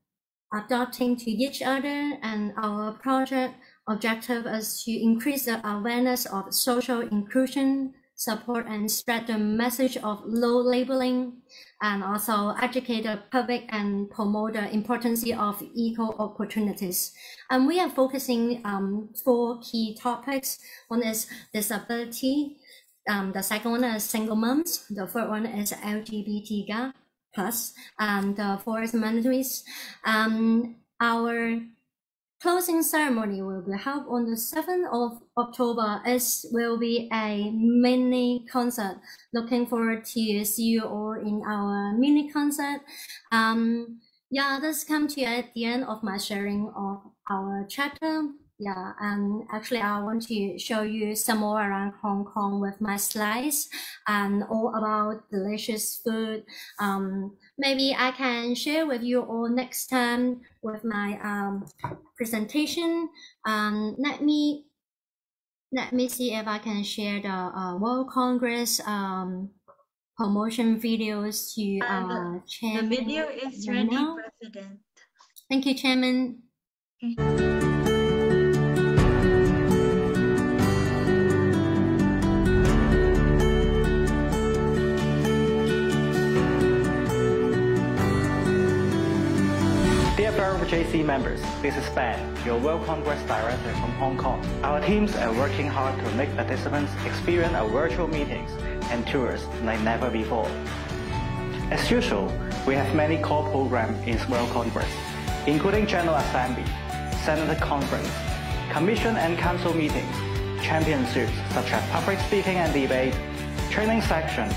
Speaker 5: adapting to each other, and our project objective is to increase the awareness of social inclusion, support and spread the message of low labeling, and also educate the public and promote the importance of equal opportunities. And we are focusing 4 key topics. One is disability, the second one is single moms, the third one is LGBT plus, and the fourth minorities. Our closing ceremony will be held on the 7th of October. It will be a mini concert. Looking forward to see you all in our mini concert. Yeah, this comes to at the end of my sharing of our chapter. Yeah, and actually I want to show you some more around Hong Kong with my slides and all about delicious food. Maybe I can share with you all next time with my presentation. Let me see if I can share the World Congress promotion videos to Chairman.
Speaker 1: The video is ready,
Speaker 5: now.
Speaker 1: President.
Speaker 5: Thank you, Chairman. Okay.
Speaker 11: JC members, this is Ben, your World Congress Director from Hong Kong. Our teams are working hard to make participants experience our virtual meetings and tours like never before. As usual, we have many core programs in World Congress, including General Assembly, Senate Conference, Commission and Council meetings, championships such as public speaking and debate, training section,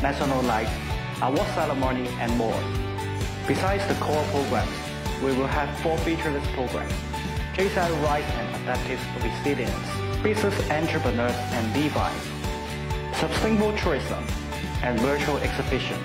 Speaker 11: national night, award ceremony, and more. Besides the core programs, we will have 4 featureless programs: JCI Rise and Adaptive Resilience, Business Entrepreneurs and DeFi, Sustainable Tourism, and Virtual Exhibition.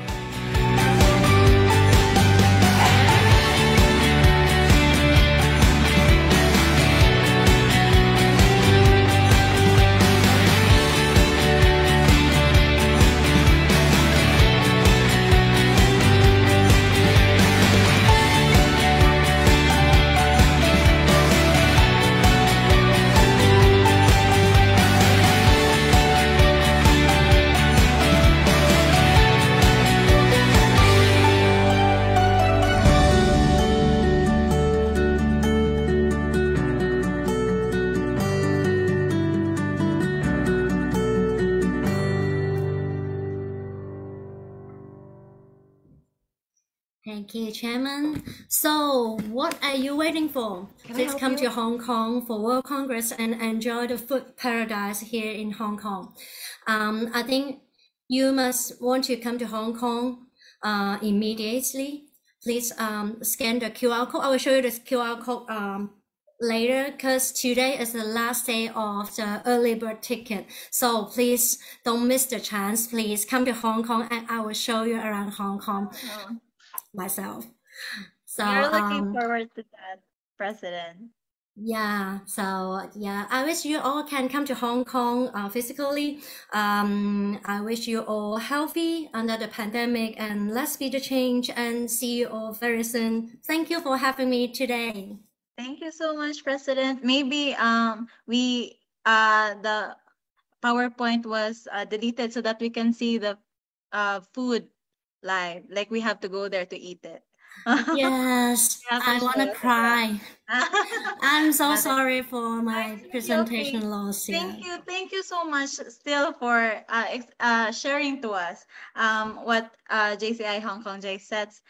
Speaker 5: Thank you, Chairman. So, what are you waiting for? Please come to Hong Kong for World Congress and enjoy the food paradise here in Hong Kong. I think you must want to come to Hong Kong immediately. Please scan the QR code. I will show you this QR code later because today is the last day of the early bird ticket. So please don't miss the chance. Please come to Hong Kong and I will show you around Hong Kong myself. So
Speaker 1: we're looking forward to that, President.
Speaker 5: Yeah, so yeah, I wish you all can come to Hong Kong physically. I wish you all healthy under the pandemic and let's be the change and see you all very soon. Thank you for having me today.
Speaker 1: Thank you so much, President. Maybe the PowerPoint was deleted so that we can see the food live. Like we have to go there to eat it.
Speaker 5: Yes, I want to cry. I'm so sorry for my presentation loss.
Speaker 1: Thank you so much still for sharing to us what JCI Hong Kong JSETS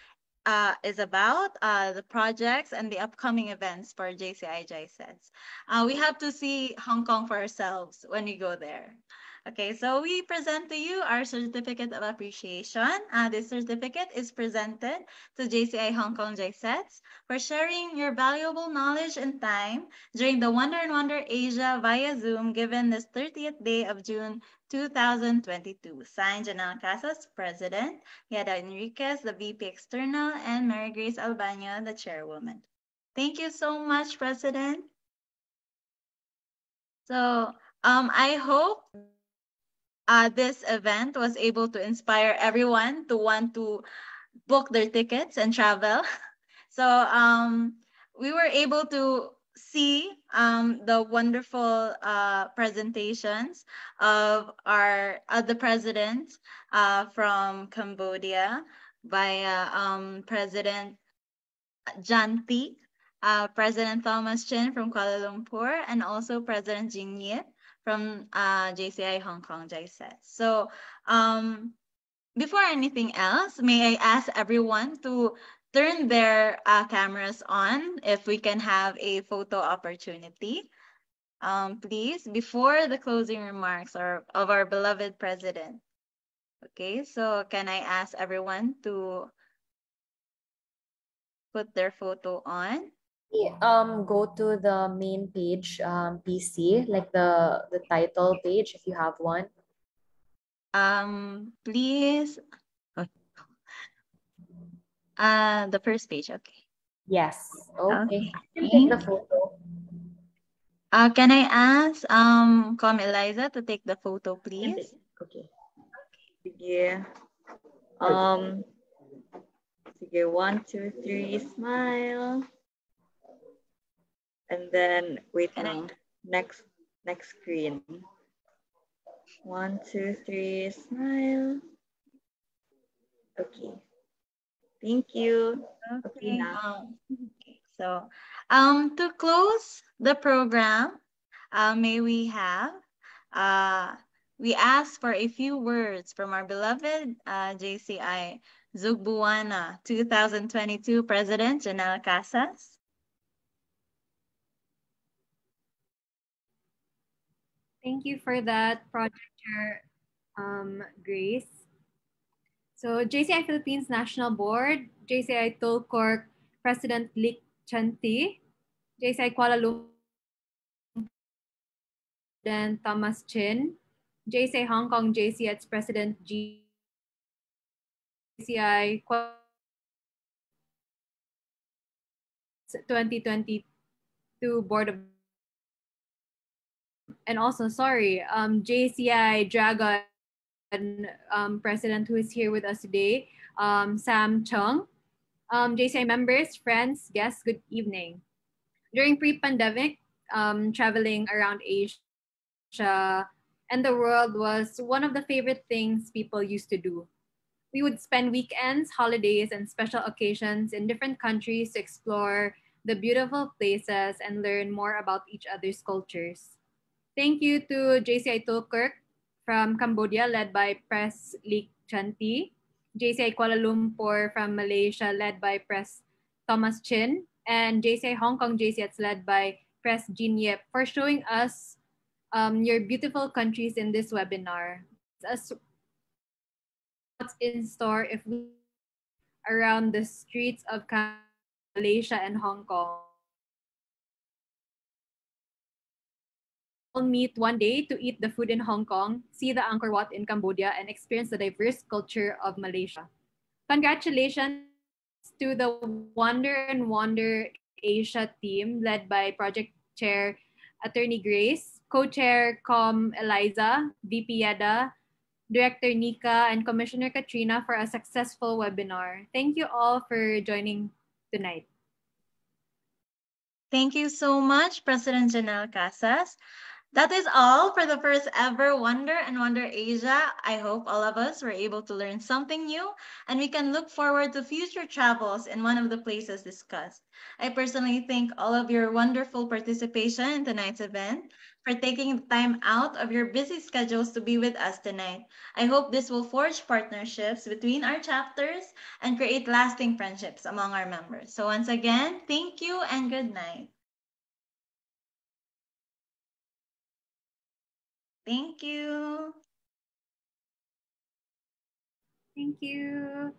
Speaker 1: is about, the projects and the upcoming events for JCI JSETS. We have to see Hong Kong for ourselves when we go there. Okay, so we present to you our Certificate of Appreciation. This certificate is presented to JCI Hong Kong JSETS for sharing your valuable knowledge and time during the Wonder and Wonder Asia via Zoom given this 30th day of June 2022. Signed, Janelle Casas, President, Yada Enriquez, the VP External, and Mary Grace Albano, the Chairwoman. Thank you so much, President. So I hope this event was able to inspire everyone to want to book their tickets and travel. So we were able to see the wonderful presentations of the president from Cambodia by President Janti, President Thomas Chin from Kuala Lumpur, and also President Jing Yip from JCI Hong Kong JSETS. So before anything else, may I ask everyone to turn their cameras on if we can have a photo opportunity, please, before the closing remarks of our beloved president. Okay, so can I ask everyone to put their photo on?
Speaker 12: Go to the main page, PC, like the title page if you have one.
Speaker 1: Please. The first page, okay.
Speaker 12: Yes. Okay. Take the photo.
Speaker 1: Can I ask Com Eliza to take the photo, please?
Speaker 12: Okay.
Speaker 13: Sige. Sige, 1, 2, 3, smile. And then wait lang. Next screen. 1, 2, 3, smile. Okay. Thank you.
Speaker 1: Okay. So, to close the program, may we have we ask for a few words from our beloved JCI Zugbuana 2022 President Janelle Casas.
Speaker 7: Thank you for that, Projector Grace. So JCI Philippines National Board, JCI Tulcork President Lik Chanti, JCI Kuala Lumpur President Thomas Chin, JCI Hong Kong JCH President JCI 2022 Board of, and also JCI Dragon President who is here with us today, Sam Chung. JCI members, friends, guests, good evening. During pre-pandemic, traveling around Asia and the world was one of the favorite things people used to do. We would spend weekends, holidays, and special occasions in different countries to explore the beautiful places and learn more about each other's cultures. Thank you to JCI Tulkurk from Cambodia, led by Press Lik Chanti, JCI Kuala Lumpur from Malaysia, led by Press Thomas Chin, and JCI Hong Kong JCH, led by Press Jean Yip, for showing us your beautiful countries in this webinar. What's in store if we around the streets of Malaysia and Hong Kong. We'll meet one day to eat the food in Hong Kong, see the Angkor Wat in Cambodia, and experience the diverse culture of Malaysia. Congratulations to the Wonder and Wonder Asia team led by Project Chair Attorney Grace, Co-Chair Com Eliza, VP Yada, Director Nika, and Commissioner Katrina for a successful webinar. Thank you all for joining tonight.
Speaker 1: Thank you so much, President Janelle Casas. That is all for the first ever Wonder and Wonder Asia. I hope all of us were able to learn something new, and we can look forward to future travels in one of the places discussed. I personally thank all of your wonderful participation in tonight's event, for taking the time out of your busy schedules to be with us tonight. I hope this will forge partnerships between our chapters and create lasting friendships among our members. So once again, thank you and good night. Thank you.
Speaker 7: Thank you.